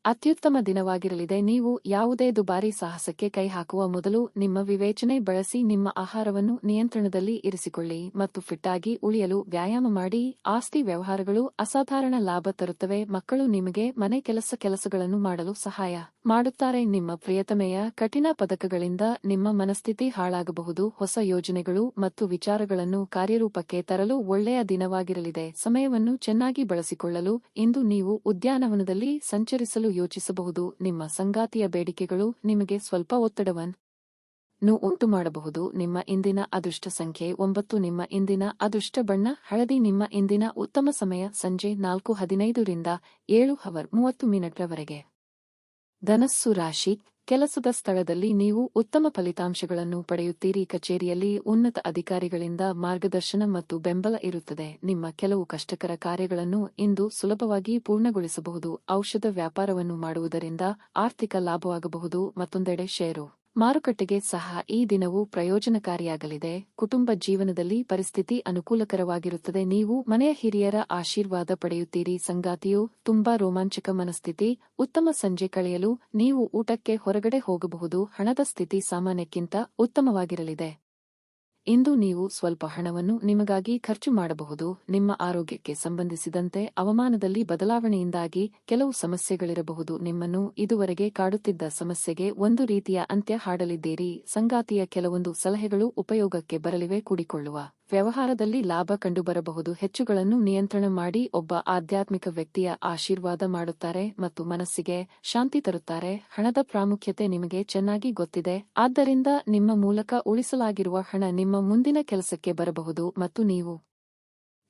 ಅತ್ಯುತ್ತಮ ದಿನವಾಗಿರಲಿದೆ. ನೀವು ಯಾವುದೇ ದುಬಾರಿ ಸಾಹಸಕ್ಕೆ ಕೈ ಹಾಕುವ ಮೊದಲು ನಿಮ್ಮ ವಿವೇಚನೆ ಬಳಸಿ. ನಿಮ್ಮ ಆಹಾರವನ್ನು ನಿಯಂತ್ರಣದಲ್ಲಿ ಇರಿಸಿಕೊಳ್ಳಿ ಮತ್ತು ಫಿಟ್ ಆಗಿ ಉಳಿಯಲು ವ್ಯಾಯಾಮ ಮಾಡಿ. ಆಸ್ತಿ ವ್ಯವಹಾರಗಳು ಅಸಾಧಾರಣ ಲಾಭ ತರುತ್ತವೆ. ಮಕ್ಕಳು ನಿಮಗೆ ಮನೆ ಕೆಲಸಗಳನ್ನು ಮಾಡಲು ಸಹಾಯ ಮಾಡುತ್ತಾರೆ. ನಿಮ್ಮ ಪ್ರಿಯತಮೆಯ ಕಠಿಣ ಪದಕಗಳಿಂದ ನಿಮ್ಮ ಮನಸ್ಥಿತಿ ಹಾಳಾಗಬಹುದು. ಹೊಸ ಯೋಜನೆಗಳು ಮತ್ತು ವಿಚಾರಗಳನ್ನು ಕಾರ್ಯರೂಪಕ್ಕೆ ತರಲು ಒಳ್ಳೆಯ ದಿನವಾಗಿರಲಿದೆ. ಸಮಯವನ್ನು ಚೆನ್ನಾಗಿ ಬಳಸಿಕೊಳ್ಳಲು ಇಂದು ನೀವು ಉದ್ಯಾನವನದಲ್ಲಿ ಸಂಚರಿಸಲು ಯೋಚಿಸಬಹುದು. ನಿಮ್ಮ ಸಂಗಾತಿಯ ಬೇಡಿಕೆಗಳು ನಿಮಗೆ ಸ್ವಲ್ಪ ಒತ್ತಡವನ್ನು ಉಂಟುಮಾಡಬಹುದು. ನಿಮ್ಮ ಇಂದಿನ ಅದೃಷ್ಟ ಸಂಖ್ಯೆ 9. ನಿಮ್ಮ ಇಂದಿನ ಅದೃಷ್ಟ ಬಣ್ಣ ಹಳದಿ. ನಿಮ್ಮ ಇಂದಿನ ಉತ್ತಮ ಸಮಯ ಸಂಜೆ 4:15 ರಿಂದ 7:30 ರವರೆಗೆ. ಧನಸ್ಸು ರಾಶಿ. ಕೆಲಸದ ಸ್ಥಳದಲ್ಲಿ ನೀವು ಉತ್ತಮ ಫಲಿತಾಂಶಗಳನ್ನು ಪಡೆಯುತ್ತೀರಿ. ಕಚೇರಿಯಲ್ಲಿ ಉನ್ನತ ಅಧಿಕಾರಿಗಳಿಂದ ಮಾರ್ಗದರ್ಶನ ಮತ್ತು ಬೆಂಬಲ ಇರುತ್ತದೆ. ನಿಮ್ಮ ಕೆಲವು ಕಷ್ಟಕರ ಕಾರ್ಯಗಳನ್ನು ಇಂದು ಸುಲಭವಾಗಿ ಪೂರ್ಣಗೊಳಿಸಬಹುದು. ಔಷಧ ವ್ಯಾಪಾರವನ್ನು ಮಾಡುವುದರಿಂದ ಆರ್ಥಿಕ ಲಾಭವಾಗಬಹುದು. ಮತ್ತೊಂದೆಡೆ ಷೇರು ಮಾರುಕಟ್ಟೆಗೆ ಸಹ ಈ ದಿನವು ಪ್ರಯೋಜನಕಾರಿಯಾಗಲಿದೆ. ಕುಟುಂಬ ಜೀವನದಲ್ಲಿ ಪರಿಸ್ಥಿತಿ ಅನುಕೂಲಕರವಾಗಿರುತ್ತದೆ. ನೀವು ಮನೆಯ ಹಿರಿಯರ ಆಶೀರ್ವಾದ ಪಡೆಯುತ್ತೀರಿ. ಸಂಗಾತಿಯು ತುಂಬಾ ರೋಮಾಂಚಕ ಮನಸ್ಥಿತಿ. ಉತ್ತಮ ಸಂಜೆ ಕಳೆಯಲು ನೀವು ಊಟಕ್ಕೆ ಹೊರಗಡೆ ಹೋಗಬಹುದು. ಹಣದ ಸ್ಥಿತಿ ಸಾಮಾನ್ಯಕ್ಕಿಂತ ಉತ್ತಮವಾಗಿರಲಿದೆ. ಇಂದು ನೀವು ಸ್ವಲ್ಪ ಹಣವನ್ನು ನಿಮಗಾಗಿ ಖರ್ಚು ಮಾಡಬಹುದು. ನಿಮ್ಮ ಆರೋಗ್ಯಕ್ಕೆ ಸಂಬಂಧಿಸಿದಂತೆ ಹವಾಮಾನದಲ್ಲಿ ಬದಲಾವಣೆಯಿಂದಾಗಿ ಕೆಲವು ಸಮಸ್ಯೆಗಳಿರಬಹುದು. ನಿಮ್ಮನ್ನು ಇದುವರೆಗೆ ಕಾಡುತ್ತಿದ್ದ ಸಮಸ್ಯೆಗೆ ಒಂದು ರೀತಿಯ ಅಂತ್ಯ ಹಾಡಲಿದ್ದೀರಿ. ಸಂಗಾತಿಯ ಕೆಲವೊಂದು ಸಲಹೆಗಳು ಉಪಯೋಗಕ್ಕೆ ಬರಲಿವೆ. ಕೂಡಿಕೊಳ್ಳುವ ವ್ಯವಹಾರದಲ್ಲಿ ಲಾಭ ಕಂಡುಬರಬಹುದು. ಹೆಚ್ಚುಗಳನ್ನು ನಿಯಂತ್ರಣ ಮಾಡಿ. ಒಬ್ಬ ಆಧ್ಯಾತ್ಮಿಕ ವ್ಯಕ್ತಿಯ ಆಶೀರ್ವಾದ ಮಾಡುತ್ತಾರೆ ಮತ್ತು ಮನಸ್ಸಿಗೆ ಶಾಂತಿ ತರುತ್ತಾರೆ. ಹಣದ ಪ್ರಾಮುಖ್ಯತೆ ನಿಮಗೆ ಚೆನ್ನಾಗಿ ಗೊತ್ತಿದೆ. ಆದ್ದರಿಂದ ನಿಮ್ಮ ಮೂಲಕ ಉಳಿಸಲಾಗಿರುವ ಹಣ ನಿಮ್ಮ ಮುಂದಿನ ಕೆಲಸಕ್ಕೆ ಬರಬಹುದು ಮತ್ತು ನೀವು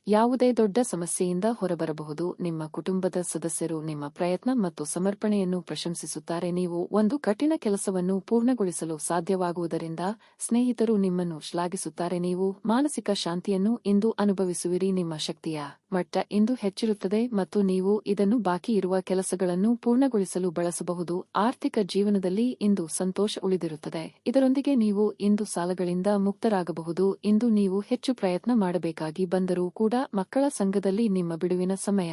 ಯಾವುದೇ ದೊಡ್ಡ ಸಮಸ್ಯೆಯಿಂದ ಹೊರಬರಬಹುದು. ನಿಮ್ಮ ಕುಟುಂಬದ ಸದಸ್ಯರು ನಿಮ್ಮ ಪ್ರಯತ್ನ ಮತ್ತು ಸಮರ್ಪಣೆಯನ್ನು ಪ್ರಶಂಸಿಸುತ್ತಾರೆ. ನೀವು ಒಂದು ಕಠಿಣ ಕೆಲಸವನ್ನು ಪೂರ್ಣಗೊಳಿಸಲು ಸಾಧ್ಯವಾಗುವುದರಿಂದ ಸ್ನೇಹಿತರು ನಿಮ್ಮನ್ನು ಶ್ಲಾಘಿಸುತ್ತಾರೆ. ನೀವು ಮಾನಸಿಕ ಶಾಂತಿಯನ್ನು ಇಂದು ಅನುಭವಿಸುವಿರಿ. ನಿಮ್ಮ ಶಕ್ತಿಯ ಮಟ್ಟ ಇಂದು ಹೆಚ್ಚಿರುತ್ತದೆ ಮತ್ತು ನೀವು ಇದನ್ನು ಬಾಕಿ ಇರುವ ಕೆಲಸಗಳನ್ನು ಪೂರ್ಣಗೊಳಿಸಲು ಬಳಸಬಹುದು. ಆರ್ಥಿಕ ಜೀವನದಲ್ಲಿ ಇಂದು ಸಂತೋಷ ಉಳಿದಿರುತ್ತದೆ. ಇದರೊಂದಿಗೆ ನೀವು ಇಂದು ಸಾಲಗಳಿಂದ ಮುಕ್ತರಾಗಬಹುದು. ಇಂದು ನೀವು ಹೆಚ್ಚು ಪ್ರಯತ್ನ ಮಾಡಬೇಕಾಗಿ ಬಂದರೂ ಕೂಡ ಮಕ್ಕಳ ಸಂಘದಲ್ಲಿ ನಿಮ್ಮ ಬಿಡುವಿನ ಸಮಯ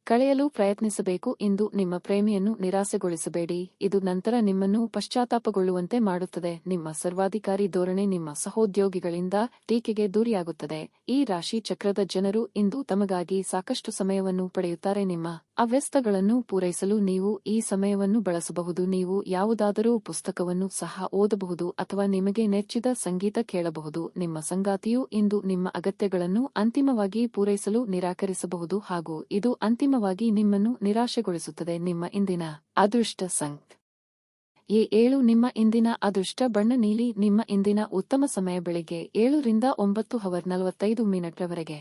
ಕಳೆಯಲು ಪ್ರಯತ್ನಿಸಬೇಕು. ಇಂದು ನಿಮ್ಮ ಪ್ರೇಮಿಯನ್ನು ನಿರಾಸೆಗೊಳಿಸಬೇಡಿ. ಇದು ನಂತರ ನಿಮ್ಮನ್ನು ಪಶ್ಚಾತ್ತಾಪಗೊಳ್ಳುವಂತೆ ಮಾಡುತ್ತದೆ. ನಿಮ್ಮ ಸರ್ವಾಧಿಕಾರಿ ಧೋರಣೆ ನಿಮ್ಮ ಸಹೋದ್ಯೋಗಿಗಳಿಂದ ಟೀಕೆಗೆ ದೂರಿಯಾಗುತ್ತದೆ. ಈ ರಾಶಿ ಚಕ್ರದ ಜನರು ಇಂದು ತಮಗಾಗಿ ಸಾಕಷ್ಟು ಸಮಯವನ್ನು ಪಡೆಯುತ್ತಾರೆ. ನಿಮ್ಮ ಅವ್ಯಸ್ತಗಳನ್ನು ಪೂರೈಸಲು ನೀವು ಈ ಸಮಯವನ್ನು ಬಳಸಬಹುದು. ನೀವು ಯಾವುದಾದರೂ ಪುಸ್ತಕವನ್ನು ಸಹ ಓದಬಹುದು ಅಥವಾ ನಿಮಗೆ ನೆಚ್ಚಿದ ಸಂಗೀತ ಕೇಳಬಹುದು. ನಿಮ್ಮ ಸಂಗಾತಿಯು ಇಂದು ನಿಮ್ಮ ಅಗತ್ಯಗಳನ್ನು ಅಂತಿಮವಾಗಿ ಪೂರೈಸಲು ನಿರಾಕರಿಸಬಹುದು ಹಾಗೂ ಇದು ಅಂತಿಮವಾಗಿ ನಿಮ್ಮನ್ನು ನಿರಾಶೆಗೊಳಿಸುತ್ತದೆ. ನಿಮ್ಮ ಇಂದಿನ ಅದೃಷ್ಟ ಸಂಖ್ಯೆ 7. ನಿಮ್ಮ ಇಂದಿನ ಅದೃಷ್ಟ ಬಣ್ಣ ನೀಲಿ. ನಿಮ್ಮ ಇಂದಿನ ಉತ್ತಮ ಸಮಯ ಬೆಳಿಗ್ಗೆ 7 ರಿಂದ 9:45 ರವರೆಗೆ.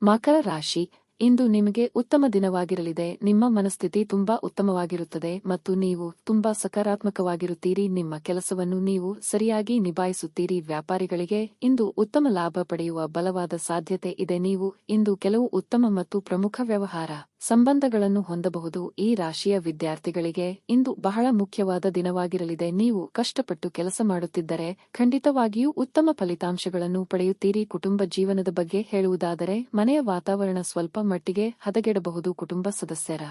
ಮಕರ ರಾಶಿ. ಇಂದು ನಿಮಗೆ ಉತ್ತಮ ದಿನವಾಗಿರಲಿದೆ. ನಿಮ್ಮ ಮನಸ್ಥಿತಿ ತುಂಬಾ ಉತ್ತಮವಾಗಿರುತ್ತದೆ ಮತ್ತು ನೀವು ತುಂಬಾ ಸಕಾರಾತ್ಮಕವಾಗಿರುತ್ತೀರಿ. ನಿಮ್ಮ ಕೆಲಸವನ್ನು ನೀವು ಸರಿಯಾಗಿ ನಿಭಾಯಿಸುತ್ತೀರಿ. ವ್ಯಾಪಾರಿಗಳಿಗೆ ಇಂದು ಉತ್ತಮ ಲಾಭ ಪಡೆಯುವ ಬಲವಾದ ಸಾಧ್ಯತೆ ಇದೆ. ನೀವು ಇಂದು ಕೆಲವು ಉತ್ತಮ ಮತ್ತು ಪ್ರಮುಖ ವ್ಯವಹಾರ ಸಂಬಂಧಗಳನ್ನು ಹೊಂದಬಹುದು. ಈ ರಾಶಿಯ ವಿದ್ಯಾರ್ಥಿಗಳಿಗೆ ಇಂದು ಬಹಳ ಮುಖ್ಯವಾದ ದಿನವಾಗಿರಲಿದೆ. ನೀವು ಕಷ್ಟಪಟ್ಟು ಕೆಲಸ ಮಾಡುತ್ತಿದ್ದರೆ ಖಂಡಿತವಾಗಿಯೂ ಉತ್ತಮ ಫಲಿತಾಂಶಗಳನ್ನು ಪಡೆಯುತ್ತೀರಿ. ಕುಟುಂಬ ಜೀವನದ ಬಗ್ಗೆ ಹೇಳುವುದಾದರೆ ಮನೆಯ ವಾತಾವರಣ ಸ್ವಲ್ಪ ಮಟ್ಟಿಗೆ ಹದಗೆಡಬಹುದು. ಕುಟುಂಬ ಸದಸ್ಯರ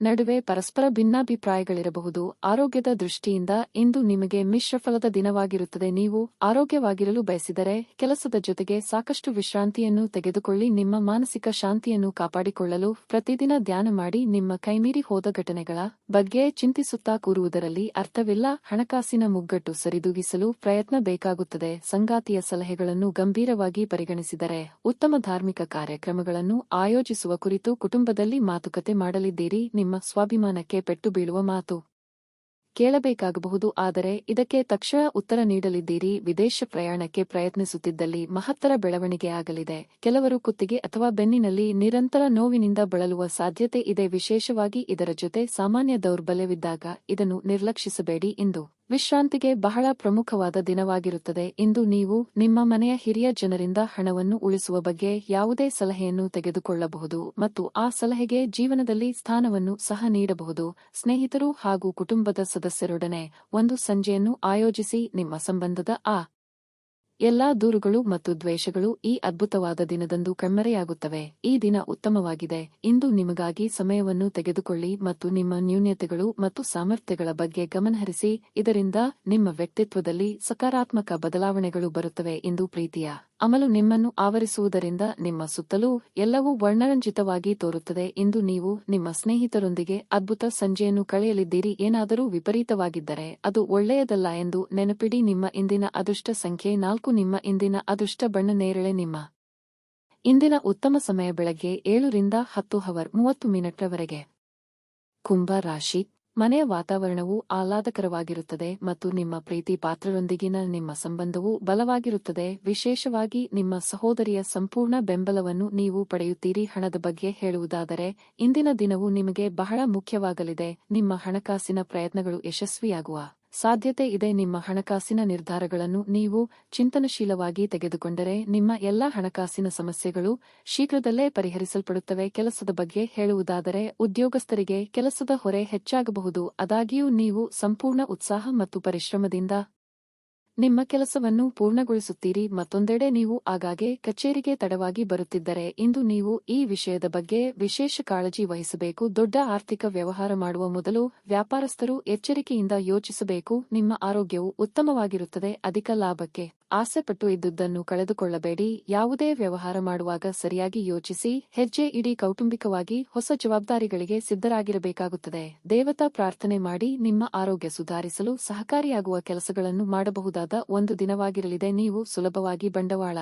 ನಡುವೆ ಪರಸ್ಪರ ಭಿನ್ನಾಭಿಪ್ರಾಯಗಳಿರಬಹುದು. ಆರೋಗ್ಯದ ದೃಷ್ಟಿಯಿಂದ ಇಂದು ನಿಮಗೆ ಮಿಶ್ರಫಲದ ದಿನವಾಗಿರುತ್ತದೆ. ನೀವು ಆರೋಗ್ಯವಾಗಿರಲು ಬಯಸಿದರೆ ಕೆಲಸದ ಜೊತೆಗೆ ಸಾಕಷ್ಟು ವಿಶ್ರಾಂತಿಯನ್ನು ತೆಗೆದುಕೊಳ್ಳಿ. ನಿಮ್ಮ ಮಾನಸಿಕ ಶಾಂತಿಯನ್ನು ಕಾಪಾಡಿಕೊಳ್ಳಲು ಪ್ರತಿದಿನ ಧ್ಯಾನ ಮಾಡಿ. ನಿಮ್ಮ ಕೈಮೀರಿ ಹೋದ ಘಟನೆಗಳ ಬಗ್ಗೆ ಚಿಂತಿಸುತ್ತಾ ಕೂರುವುದರಲ್ಲಿ ಅರ್ಥವಿಲ್ಲ. ಹಣಕಾಸಿನ ಮುಗ್ಗಟ್ಟು ಸರಿದೂಗಿಸಲು ಪ್ರಯತ್ನ ಬೇಕಾಗುತ್ತದೆ. ಸಂಗಾತಿಯ ಸಲಹೆಗಳನ್ನು ಗಂಭೀರವಾಗಿ ಪರಿಗಣಿಸಿದರೆ ಉತ್ತಮ ಧಾರ್ಮಿಕ ಕಾರ್ಯಕ್ರಮಗಳನ್ನು ಆಯೋಜಿಸುವ ಕುರಿತು ಕುಟುಂಬದಲ್ಲಿ ಮಾತುಕತೆ ಮಾಡಲಿದ್ದೀರಿ. ನಿಮ್ಮ ಸ್ವಾಭಿಮಾನಕ್ಕೆ ಪೆಟ್ಟು ಬೀಳುವ ಮಾತು ಕೇಳಬೇಕಾಗಬಹುದು, ಆದರೆ ಇದಕ್ಕೆ ತಕ್ಷಣ ಉತ್ತರ ನೀಡಲಿದ್ದೀರಿ. ವಿದೇಶ ಪ್ರಯಾಣಕ್ಕೆ ಪ್ರಯತ್ನಿಸುತ್ತಿದ್ದಲ್ಲಿ ಮಹತ್ತರ ಬೆಳವಣಿಗೆ ಆಗಲಿದೆ. ಕೆಲವರು ಕುತ್ತಿಗೆ ಅಥವಾ ಬೆನ್ನಿನಲ್ಲಿ ನಿರಂತರ ನೋವಿನಿಂದ ಬಳಲುವ ಸಾಧ್ಯತೆ ಇದೆ. ವಿಶೇಷವಾಗಿ ಇದರ ಜೊತೆ ಸಾಮಾನ್ಯ ದೌರ್ಬಲ್ಯವಿದ್ದಾಗ ಇದನ್ನು ನಿರ್ಲಕ್ಷಿಸಬೇಡಿ. ಇಂದು ವಿಶ್ರಾಂತಿಗೆ ಬಹಳ ಪ್ರಮುಖವಾದ ದಿನವಾಗಿರುತ್ತದೆ. ಇಂದು ನೀವು ನಿಮ್ಮ ಮನೆಯ ಹಿರಿಯ ಜನರಿಂದ ಹಣವನ್ನು ಉಳಿಸುವ ಬಗ್ಗೆ ಯಾವುದೇ ಸಲಹೆಯನ್ನು ತೆಗೆದುಕೊಳ್ಳಬಹುದು ಮತ್ತು ಆ ಸಲಹೆಗೆ ಜೀವನದಲ್ಲಿ ಸ್ಥಾನವನ್ನು ಸಹ ನೀಡಬಹುದು. ಸ್ನೇಹಿತರು ಹಾಗೂ ಕುಟುಂಬದ ಸದಸ್ಯರೊಡನೆ ಒಂದು ಸಂಜೆಯನ್ನು ಆಯೋಜಿಸಿ. ನಿಮ್ಮ ಸಂಬಂಧದ ಆ ಎಲ್ಲಾ ದೂರುಗಳು ಮತ್ತು ದ್ವೇಷಗಳು ಈ ಅದ್ಭುತವಾದ ದಿನದಂದು ಕಣ್ಮರೆಯಾಗುತ್ತವೆ. ಈ ದಿನ ಉತ್ತಮವಾಗಿದೆ. ಇಂದು ನಿಮಗಾಗಿ ಸಮಯವನ್ನು ತೆಗೆದುಕೊಳ್ಳಿ ಮತ್ತು ನಿಮ್ಮ ನ್ಯೂನತೆಗಳು ಮತ್ತು ಸಾಮರ್ಥ್ಯಗಳ ಬಗ್ಗೆ ಗಮನಹರಿಸಿ. ಇದರಿಂದ ನಿಮ್ಮ ವ್ಯಕ್ತಿತ್ವದಲ್ಲಿ ಸಕಾರಾತ್ಮಕ ಬದಲಾವಣೆಗಳು ಬರುತ್ತವೆ. ಇಂದು ಪ್ರೀತಿಯ ಅಮಲು ನಿಮ್ಮನ್ನು ಆವರಿಸುವುದರಿಂದ ನಿಮ್ಮ ಸುತ್ತಲೂ ಎಲ್ಲವೂ ವರ್ಣರಂಜಿತವಾಗಿ ತೋರುತ್ತದೆ. ಇಂದು ನೀವು ನಿಮ್ಮ ಸ್ನೇಹಿತರೊಂದಿಗೆ ಅದ್ಭುತ ಸಂಜೆಯನ್ನು ಕಳೆಯಲಿದ್ದೀರಿ. ಏನಾದರೂ ವಿಪರೀತವಾಗಿದ್ದರೆ ಅದು ಒಳ್ಳೆಯದಲ್ಲ ಎಂದು ನೆನಪಿಡಿ. ನಿಮ್ಮ ಇಂದಿನ ಅದೃಷ್ಟ ಸಂಖ್ಯೆ 4. ನಿಮ್ಮ ಇಂದಿನ ಅದೃಷ್ಟ ಬಣ್ಣ ನೇರಳೆ. ನಿಮ್ಮ ಇಂದಿನ ಉತ್ತಮ ಸಮಯ ಬೆಳಗ್ಗೆ 7 ರಿಂದ 10:30 ಕುಂಭ ರಾಶಿ. ಮನೆಯ ವಾತಾವರಣವು ಆಹ್ಲಾದಕರವಾಗಿರುತ್ತದೆ ಮತ್ತು ನಿಮ್ಮ ಪ್ರೀತಿ ಪಾತ್ರರೊಂದಿಗಿನ ನಿಮ್ಮ ಸಂಬಂಧವು ಬಲವಾಗಿರುತ್ತದೆ. ವಿಶೇಷವಾಗಿ ನಿಮ್ಮ ಸಹೋದರಿಯ ಸಂಪೂರ್ಣ ಬೆಂಬಲವನ್ನು ನೀವು ಪಡೆಯುತ್ತೀರಿ. ಹಣದ ಬಗ್ಗೆ ಹೇಳುವುದಾದರೆ ಇಂದಿನ ದಿನವು ನಿಮಗೆ ಬಹಳ ಮುಖ್ಯವಾಗಲಿದೆ. ನಿಮ್ಮ ಹಣಕಾಸಿನ ಪ್ರಯತ್ನಗಳು ಯಶಸ್ವಿಯಾಗುವ ಸಾಧ್ಯತೆ ಇದೆ. ನಿಮ್ಮ ಹಣಕಾಸಿನ ನಿರ್ಧಾರಗಳನ್ನು ನೀವು ಚಿಂತನಶೀಲವಾಗಿ ತೆಗೆದುಕೊಂಡರೆ ನಿಮ್ಮ ಎಲ್ಲಾ ಹಣಕಾಸಿನ ಸಮಸ್ಯೆಗಳು ಶೀಘ್ರದಲ್ಲೇ ಪರಿಹರಿಸಲ್ಪಡುತ್ತವೆ. ಕೆಲಸದ ಬಗ್ಗೆ ಹೇಳುವುದಾದರೆ ಉದ್ಯೋಗಸ್ಥರಿಗೆ ಕೆಲಸದ ಹೊರೆ ಹೆಚ್ಚಾಗಬಹುದು. ಆದಾಗ್ಯೂ ನೀವು ಸಂಪೂರ್ಣ ಉತ್ಸಾಹ ಮತ್ತು ಪರಿಶ್ರಮದಿಂದ ನಿಮ್ಮ ಕೆಲಸವನ್ನು ಪೂರ್ಣಗೊಳಿಸುತ್ತೀರಿ. ಮತ್ತೊಂದೆಡೆ ನೀವು ಆಗಾಗ್ಗೆ ಕಚೇರಿಗೆ ತಡವಾಗಿ ಬರುತ್ತಿದ್ದರೆ ಇಂದು ನೀವು ಈ ವಿಷಯದ ಬಗ್ಗೆ ವಿಶೇಷ ಕಾಳಜಿ ವಹಿಸಬೇಕು. ದೊಡ್ಡ ಆರ್ಥಿಕ ವ್ಯವಹಾರ ಮಾಡುವ ಮೊದಲು ವ್ಯಾಪಾರಸ್ಥರು ಎಚ್ಚರಿಕೆಯಿಂದ ಯೋಚಿಸಬೇಕು. ನಿಮ್ಮ ಆರೋಗ್ಯವು ಉತ್ತಮವಾಗಿರುತ್ತದೆ. ಅಧಿಕ ಲಾಭಕ್ಕೆ ಆಸೆಪಟ್ಟು ಇದ್ದುದನ್ನು ಕಳೆದುಕೊಳ್ಳಬೇಡಿ. ಯಾವುದೇ ವ್ಯವಹಾರ ಮಾಡುವಾಗ ಸರಿಯಾಗಿ ಯೋಚಿಸಿ ಹೆಜ್ಜೆ ಇಡಿ. ಕೌಟುಂಬಿಕವಾಗಿ ಹೊಸ ಜವಾಬ್ದಾರಿಗಳಿಗೆ ಸಿದ್ಧರಾಗಿರಬೇಕಾಗುತ್ತದೆ. ದೇವತಾ ಪ್ರಾರ್ಥನೆ ಮಾಡಿ. ನಿಮ್ಮ ಆರೋಗ್ಯ ಸುಧಾರಿಸಲು ಸಹಕಾರಿಯಾಗುವ ಕೆಲಸಗಳನ್ನು ಮಾಡಬಹುದಾದ ಒಂದು ದಿನವಾಗಿರಲಿದೆ. ನೀವು ಸುಲಭವಾಗಿ ಬಂಡವಾಳ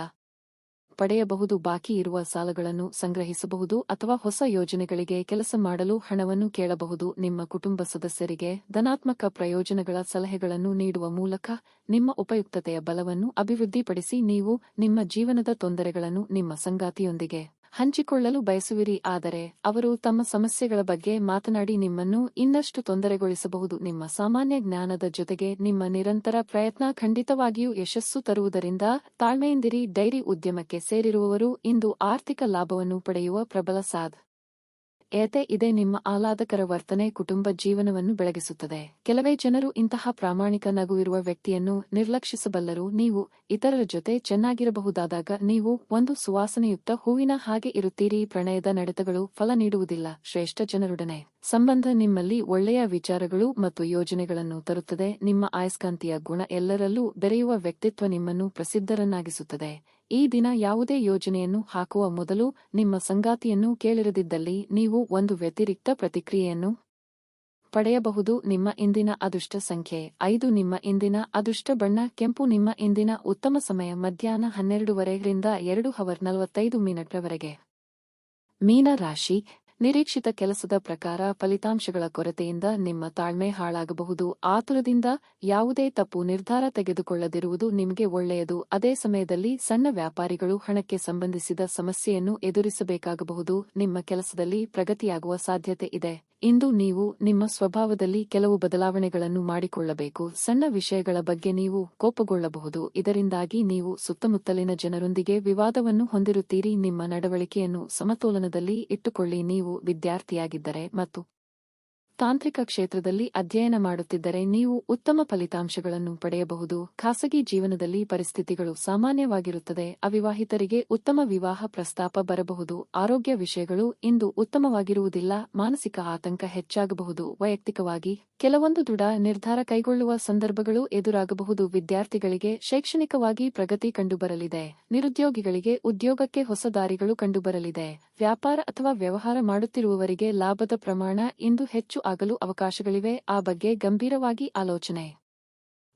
ಪಡೆಯಬಹುದು. ಬಾಕಿ ಇರುವ ಸಾಲಗಳನ್ನು ಸಂಗ್ರಹಿಸಬಹುದು ಅಥವಾ ಹೊಸ ಯೋಜನೆಗಳಿಗೆ ಕೆಲಸ ಮಾಡಲು ಹಣವನ್ನು ಕೇಳಬಹುದು. ನಿಮ್ಮ ಕುಟುಂಬ ಸದಸ್ಯರಿಗೆ ಧನಾತ್ಮಕ ಪ್ರಯೋಜನಗಳ ಸಲಹೆಗಳನ್ನು ನೀಡುವ ಮೂಲಕ ನಿಮ್ಮ ಉಪಯುಕ್ತತೆಯ ಬಲವನ್ನು ಅಭಿವೃದ್ಧಿಪಡಿಸಿ. ನೀವು ನಿಮ್ಮ ಜೀವನದ ತೊಂದರೆಗಳನ್ನು ನಿಮ್ಮ ಸಂಗಾತಿಯೊಂದಿಗೆ ಹಂಚಿಕೊಳ್ಳಲು ಬಯಸುವಿರಿ, ಆದರೆ ಅವರು ತಮ್ಮ ಸಮಸ್ಯೆಗಳ ಬಗ್ಗೆ ಮಾತನಾಡಿ ನಿಮ್ಮನ್ನು ಇನ್ನಷ್ಟು ತೊಂದರೆಗೊಳಿಸಬಹುದು. ನಿಮ್ಮ ಸಾಮಾನ್ಯ ಜ್ಞಾನದ ಜೊತೆಗೆ ನಿಮ್ಮ ನಿರಂತರ ಪ್ರಯತ್ನ ಖಂಡಿತವಾಗಿಯೂ ಯಶಸ್ಸು ತರುವುದರಿಂದ ತಾಳ್ಮೆಯಿಂದಿರಿ. ಡೈರಿ ಉದ್ಯಮಕ್ಕೆ ಸೇರಿರುವವರು ಇಂದು ಆರ್ಥಿಕ ಲಾಭವನ್ನು ಪಡೆಯುವ ಪ್ರಬಲ ಸಾಧ್ಯತೆ ಇದೆ. ನಿಮ್ಮ ಆಹ್ಲಾದಕರ ವರ್ತನೆ ಕುಟುಂಬ ಜೀವನವನ್ನು ಬೆಳಗಿಸುತ್ತದೆ. ಕೆಲವೇ ಜನರು ಇಂತಹ ಪ್ರಾಮಾಣಿಕ ನಗುವಿರುವ ವ್ಯಕ್ತಿಯನ್ನು ನಿರ್ಲಕ್ಷಿಸಬಲ್ಲರು. ನೀವು ಇತರರ ಜೊತೆ ಚೆನ್ನಾಗಿರಬಹುದಾದಾಗ ನೀವು ಒಂದು ಸುವಾಸನೆಯುಕ್ತ ಹೂವಿನ ಹಾಗೆ ಇರುತ್ತೀರಿ. ಪ್ರಣಯದ ನಡೆತಗಳು ಫಲ ನೀಡುವುದಿಲ್ಲ. ಶ್ರೇಷ್ಠ ಜನರೊಡನೆ ಸಂಬಂಧ ನಿಮ್ಮಲ್ಲಿ ಒಳ್ಳೆಯ ವಿಚಾರಗಳು ಮತ್ತು ಯೋಜನೆಗಳನ್ನು ತರುತ್ತದೆ. ನಿಮ್ಮ ಅಯಸ್ಕಾಂತೀಯ ಗುಣ ಎಲ್ಲರಲ್ಲೂ ಬೆರೆಯುವ ವ್ಯಕ್ತಿತ್ವ ನಿಮ್ಮನ್ನು ಪ್ರಸಿದ್ಧರನ್ನಾಗಿಸುತ್ತದೆ. ಈ ದಿನ ಯಾವುದೇ ಯೋಜನೆಯನ್ನು ಹಾಕುವ ಮೊದಲು ನಿಮ್ಮ ಸಂಗಾತಿಯನ್ನು ಕೇಳಿರದಿದ್ದಲ್ಲಿ ನೀವು ಒಂದು ವ್ಯತಿರಿಕ್ತ ಪ್ರತಿಕ್ರಿಯೆಯನ್ನು ಪಡೆಯಬಹುದು. ನಿಮ್ಮ ಇಂದಿನ ಅದೃಷ್ಟ ಸಂಖ್ಯೆ 5. ನಿಮ್ಮ ಇಂದಿನ ಅದೃಷ್ಟ ಬಣ್ಣ ಕೆಂಪು. ನಿಮ್ಮ ಇಂದಿನ ಉತ್ತಮ ಸಮಯ ಮಧ್ಯಾಹ್ನ 12:30 ರಿಂದ 2:45 ಮೀನ ರಾಶಿ. ನಿರೀಕ್ಷಿತ ಕೆಲಸದ ಪ್ರಕಾರ ಫಲಿತಾಂಶಗಳ ಕೊರತೆಯಿಂದ ನಿಮ್ಮ ತಾಳ್ಮೆ ಹಾಳಾಗಬಹುದು. ಆತುರದಿಂದ ಯಾವುದೇ ತಪ್ಪು ನಿರ್ಧಾರ ತೆಗೆದುಕೊಳ್ಳದಿರುವುದು ನಿಮಗೆ ಒಳ್ಳೆಯದು. ಅದೇ ಸಮಯದಲ್ಲಿ ಸಣ್ಣ ವ್ಯಾಪಾರಿಗಳು ಹಣಕ್ಕೆ ಸಂಬಂಧಿಸಿದ ಸಮಸ್ಯೆಯನ್ನು ಎದುರಿಸಬೇಕಾಗಬಹುದು. ನಿಮ್ಮ ಕೆಲಸದಲ್ಲಿ ಪ್ರಗತಿಯಾಗುವ ಸಾಧ್ಯತೆ ಇದೆ. ಇಂದು ನೀವು ನಿಮ್ಮ ಸ್ವಭಾವದಲ್ಲಿ ಕೆಲವು ಬದಲಾವಣೆಗಳನ್ನು ಮಾಡಿಕೊಳ್ಳಬೇಕು. ಸಣ್ಣ ವಿಷಯಗಳ ಬಗ್ಗೆ ನೀವು ಕೋಪಗೊಳ್ಳಬಹುದು. ಇದರಿಂದಾಗಿ ನೀವು ಸುತ್ತಮುತ್ತಲಿನ ಜನರೊಂದಿಗೆ ವಿವಾದವನ್ನು ಹೊಂದಿರುತ್ತೀರಿ. ನಿಮ್ಮ ನಡವಳಿಕೆಯನ್ನು ಸಮತೋಲನದಲ್ಲಿ ಇಟ್ಟುಕೊಳ್ಳಿ. ನೀವು ವಿದ್ಯಾರ್ಥಿಯಾಗಿದ್ದರೆ ಮತ್ತು ತಾಂತ್ರಿಕ ಕ್ಷೇತ್ರದಲ್ಲಿ ಅಧ್ಯಯನ ಮಾಡುತ್ತಿದ್ದರೆ ನೀವು ಉತ್ತಮ ಫಲಿತಾಂಶಗಳನ್ನು ಪಡೆಯಬಹುದು. ಖಾಸಗಿ ಜೀವನದಲ್ಲಿ ಪರಿಸ್ಥಿತಿಗಳು ಸಾಮಾನ್ಯವಾಗಿರುತ್ತದೆ. ಅವಿವಾಹಿತರಿಗೆ ಉತ್ತಮ ವಿವಾಹ ಪ್ರಸ್ತಾಪ ಬರಬಹುದು. ಆರೋಗ್ಯ ವಿಷಯಗಳು ಇಂದು ಉತ್ತಮವಾಗಿರುವುದಿಲ್ಲ. ಮಾನಸಿಕ ಆತಂಕ ಹೆಚ್ಚಾಗಬಹುದು. ವೈಯಕ್ತಿಕವಾಗಿ ಕೆಲವೊಂದು ದೃಢ ನಿರ್ಧಾರ ಕೈಗೊಳ್ಳುವ ಸಂದರ್ಭಗಳು ಎದುರಾಗಬಹುದು. ವಿದ್ಯಾರ್ಥಿಗಳಿಗೆ ಶೈಕ್ಷಣಿಕವಾಗಿ ಪ್ರಗತಿ ಕಂಡುಬರಲಿದೆ. ನಿರುದ್ಯೋಗಿಗಳಿಗೆ ಉದ್ಯೋಗಕ್ಕೆ ಹೊಸ ದಾರಿಗಳು ಕಂಡುಬರಲಿದೆ. ವ್ಯಾಪಾರ ಅಥವಾ ವ್ಯವಹಾರ ಮಾಡುತ್ತಿರುವವರಿಗೆ ಲಾಭದ ಪ್ರಮಾಣ ಇಂದು ಹೆಚ್ಚು ಆಗಲು ಅವಕಾಶಗಳಿವೆ. ಆ ಬಗ್ಗೆ ಗಂಭೀರವಾಗಿ ಆಲೋಚನೆ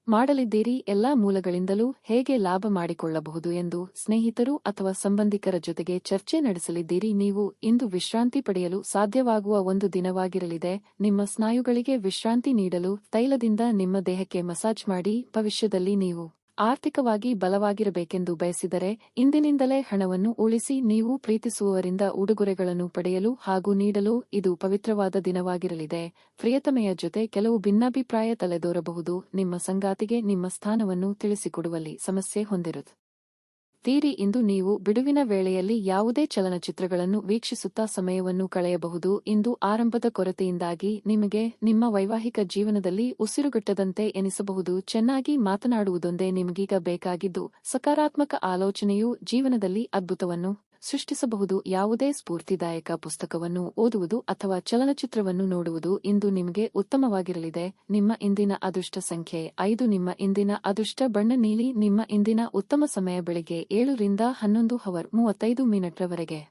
ಮಾಡಲಿದ್ದೀರಿ. ಎಲ್ಲಾ ಮೂಲಗಳಿಂದಲೂ ಹೇಗೆ ಲಾಭ ಮಾಡಿಕೊಳ್ಳಬಹುದು ಎಂದು ಸ್ನೇಹಿತರು ಅಥವಾ ಸಂಬಂಧಿಕರ ಜೊತೆಗೆ ಚರ್ಚೆ ನಡೆಸಲಿದ್ದೀರಿ. ನೀವು ಇಂದು ವಿಶ್ರಾಂತಿ ಪಡೆಯಲು ಸಾಧ್ಯವಾಗುವ ಒಂದು ದಿನವಾಗಿರಲಿದೆ. ನಿಮ್ಮ ಸ್ನಾಯುಗಳಿಗೆ ವಿಶ್ರಾಂತಿ ನೀಡಲು ತೈಲದಿಂದ ನಿಮ್ಮ ದೇಹಕ್ಕೆ ಮಸಾಜ್ ಮಾಡಿ. ಭವಿಷ್ಯದಲ್ಲಿ ನೀವು ಆರ್ಥಿಕವಾಗಿ ಬಲವಾಗಿರಬೇಕೆಂದು ಬಯಸಿದರೆ ಇಂದಿನಿಂದಲೇ ಹಣವನ್ನು ಉಳಿಸಿ. ನೀವು ಪ್ರೀತಿಸುವವರಿಂದ ಉಡುಗೊರೆಗಳನ್ನು ಪಡೆಯಲು ಹಾಗೂ ನೀಡಲು ಇದು ಪವಿತ್ರವಾದ ದಿನವಾಗಿರಲಿದೆ. ಪ್ರಿಯತಮೆಯ ಜೊತೆ ಕೆಲವು ಭಿನ್ನಾಭಿಪ್ರಾಯ ತಲೆದೋರಬಹುದು. ನಿಮ್ಮ ಸಂಗಾತಿಗೆ ನಿಮ್ಮ ಸ್ಥಾನವನ್ನು ತಿಳಿಸಿಕೊಡುವಲ್ಲಿ ಸಮಸ್ಯೆ ಹೊಂದಿರುತ್ತೀರಿ. ಇಂದು ನೀವು ಬಿಡುವಿನ ವೇಳೆಯಲ್ಲಿ ಯಾವುದೇ ಚಲನಚಿತ್ರಗಳನ್ನು ವೀಕ್ಷಿಸುತ್ತಾ ಸಮಯವನ್ನು ಕಳೆಯಬಹುದು. ಇಂದು ಆರಂಭದ ಕೊರತೆಯಿಂದಾಗಿ ನಿಮಗೆ ನಿಮ್ಮ ವೈವಾಹಿಕ ಜೀವನದಲ್ಲಿ ಉಸಿರುಗಟ್ಟದಂತೆ ಎನಿಸಬಹುದು. ಚೆನ್ನಾಗಿ ಮಾತನಾಡುವುದೊಂದೇ ನಿಮಗೀಗ ಬೇಕಾಗಿದ್ದು, ಸಕಾರಾತ್ಮಕ ಆಲೋಚನೆಯು ಜೀವನದಲ್ಲಿ ಅದ್ಭುತವನ್ನು ಸೃಷ್ಟಿಸಬಹುದು. ಯಾವುದೇ ಸ್ಫೂರ್ತಿದಾಯಕ ಪುಸ್ತಕವನ್ನು ಓದುವುದು ಅಥವಾ ಚಲನಚಿತ್ರವನ್ನು ನೋಡುವುದು ಇಂದು ನಿಮಗೆ ಉತ್ತಮವಾಗಿರಲಿದೆ. ನಿಮ್ಮ ಇಂದಿನ ಅದೃಷ್ಟ ಸಂಖ್ಯೆ 5. ನಿಮ್ಮ ಇಂದಿನ ಅದೃಷ್ಟ ಬಣ್ಣ ನೀಲಿ. ನಿಮ್ಮ ಇಂದಿನ ಉತ್ತಮ ಸಮಯ ಬೆಳಿಗ್ಗೆ 7 ರಿಂದ 11h35 ರವರೆಗೆ.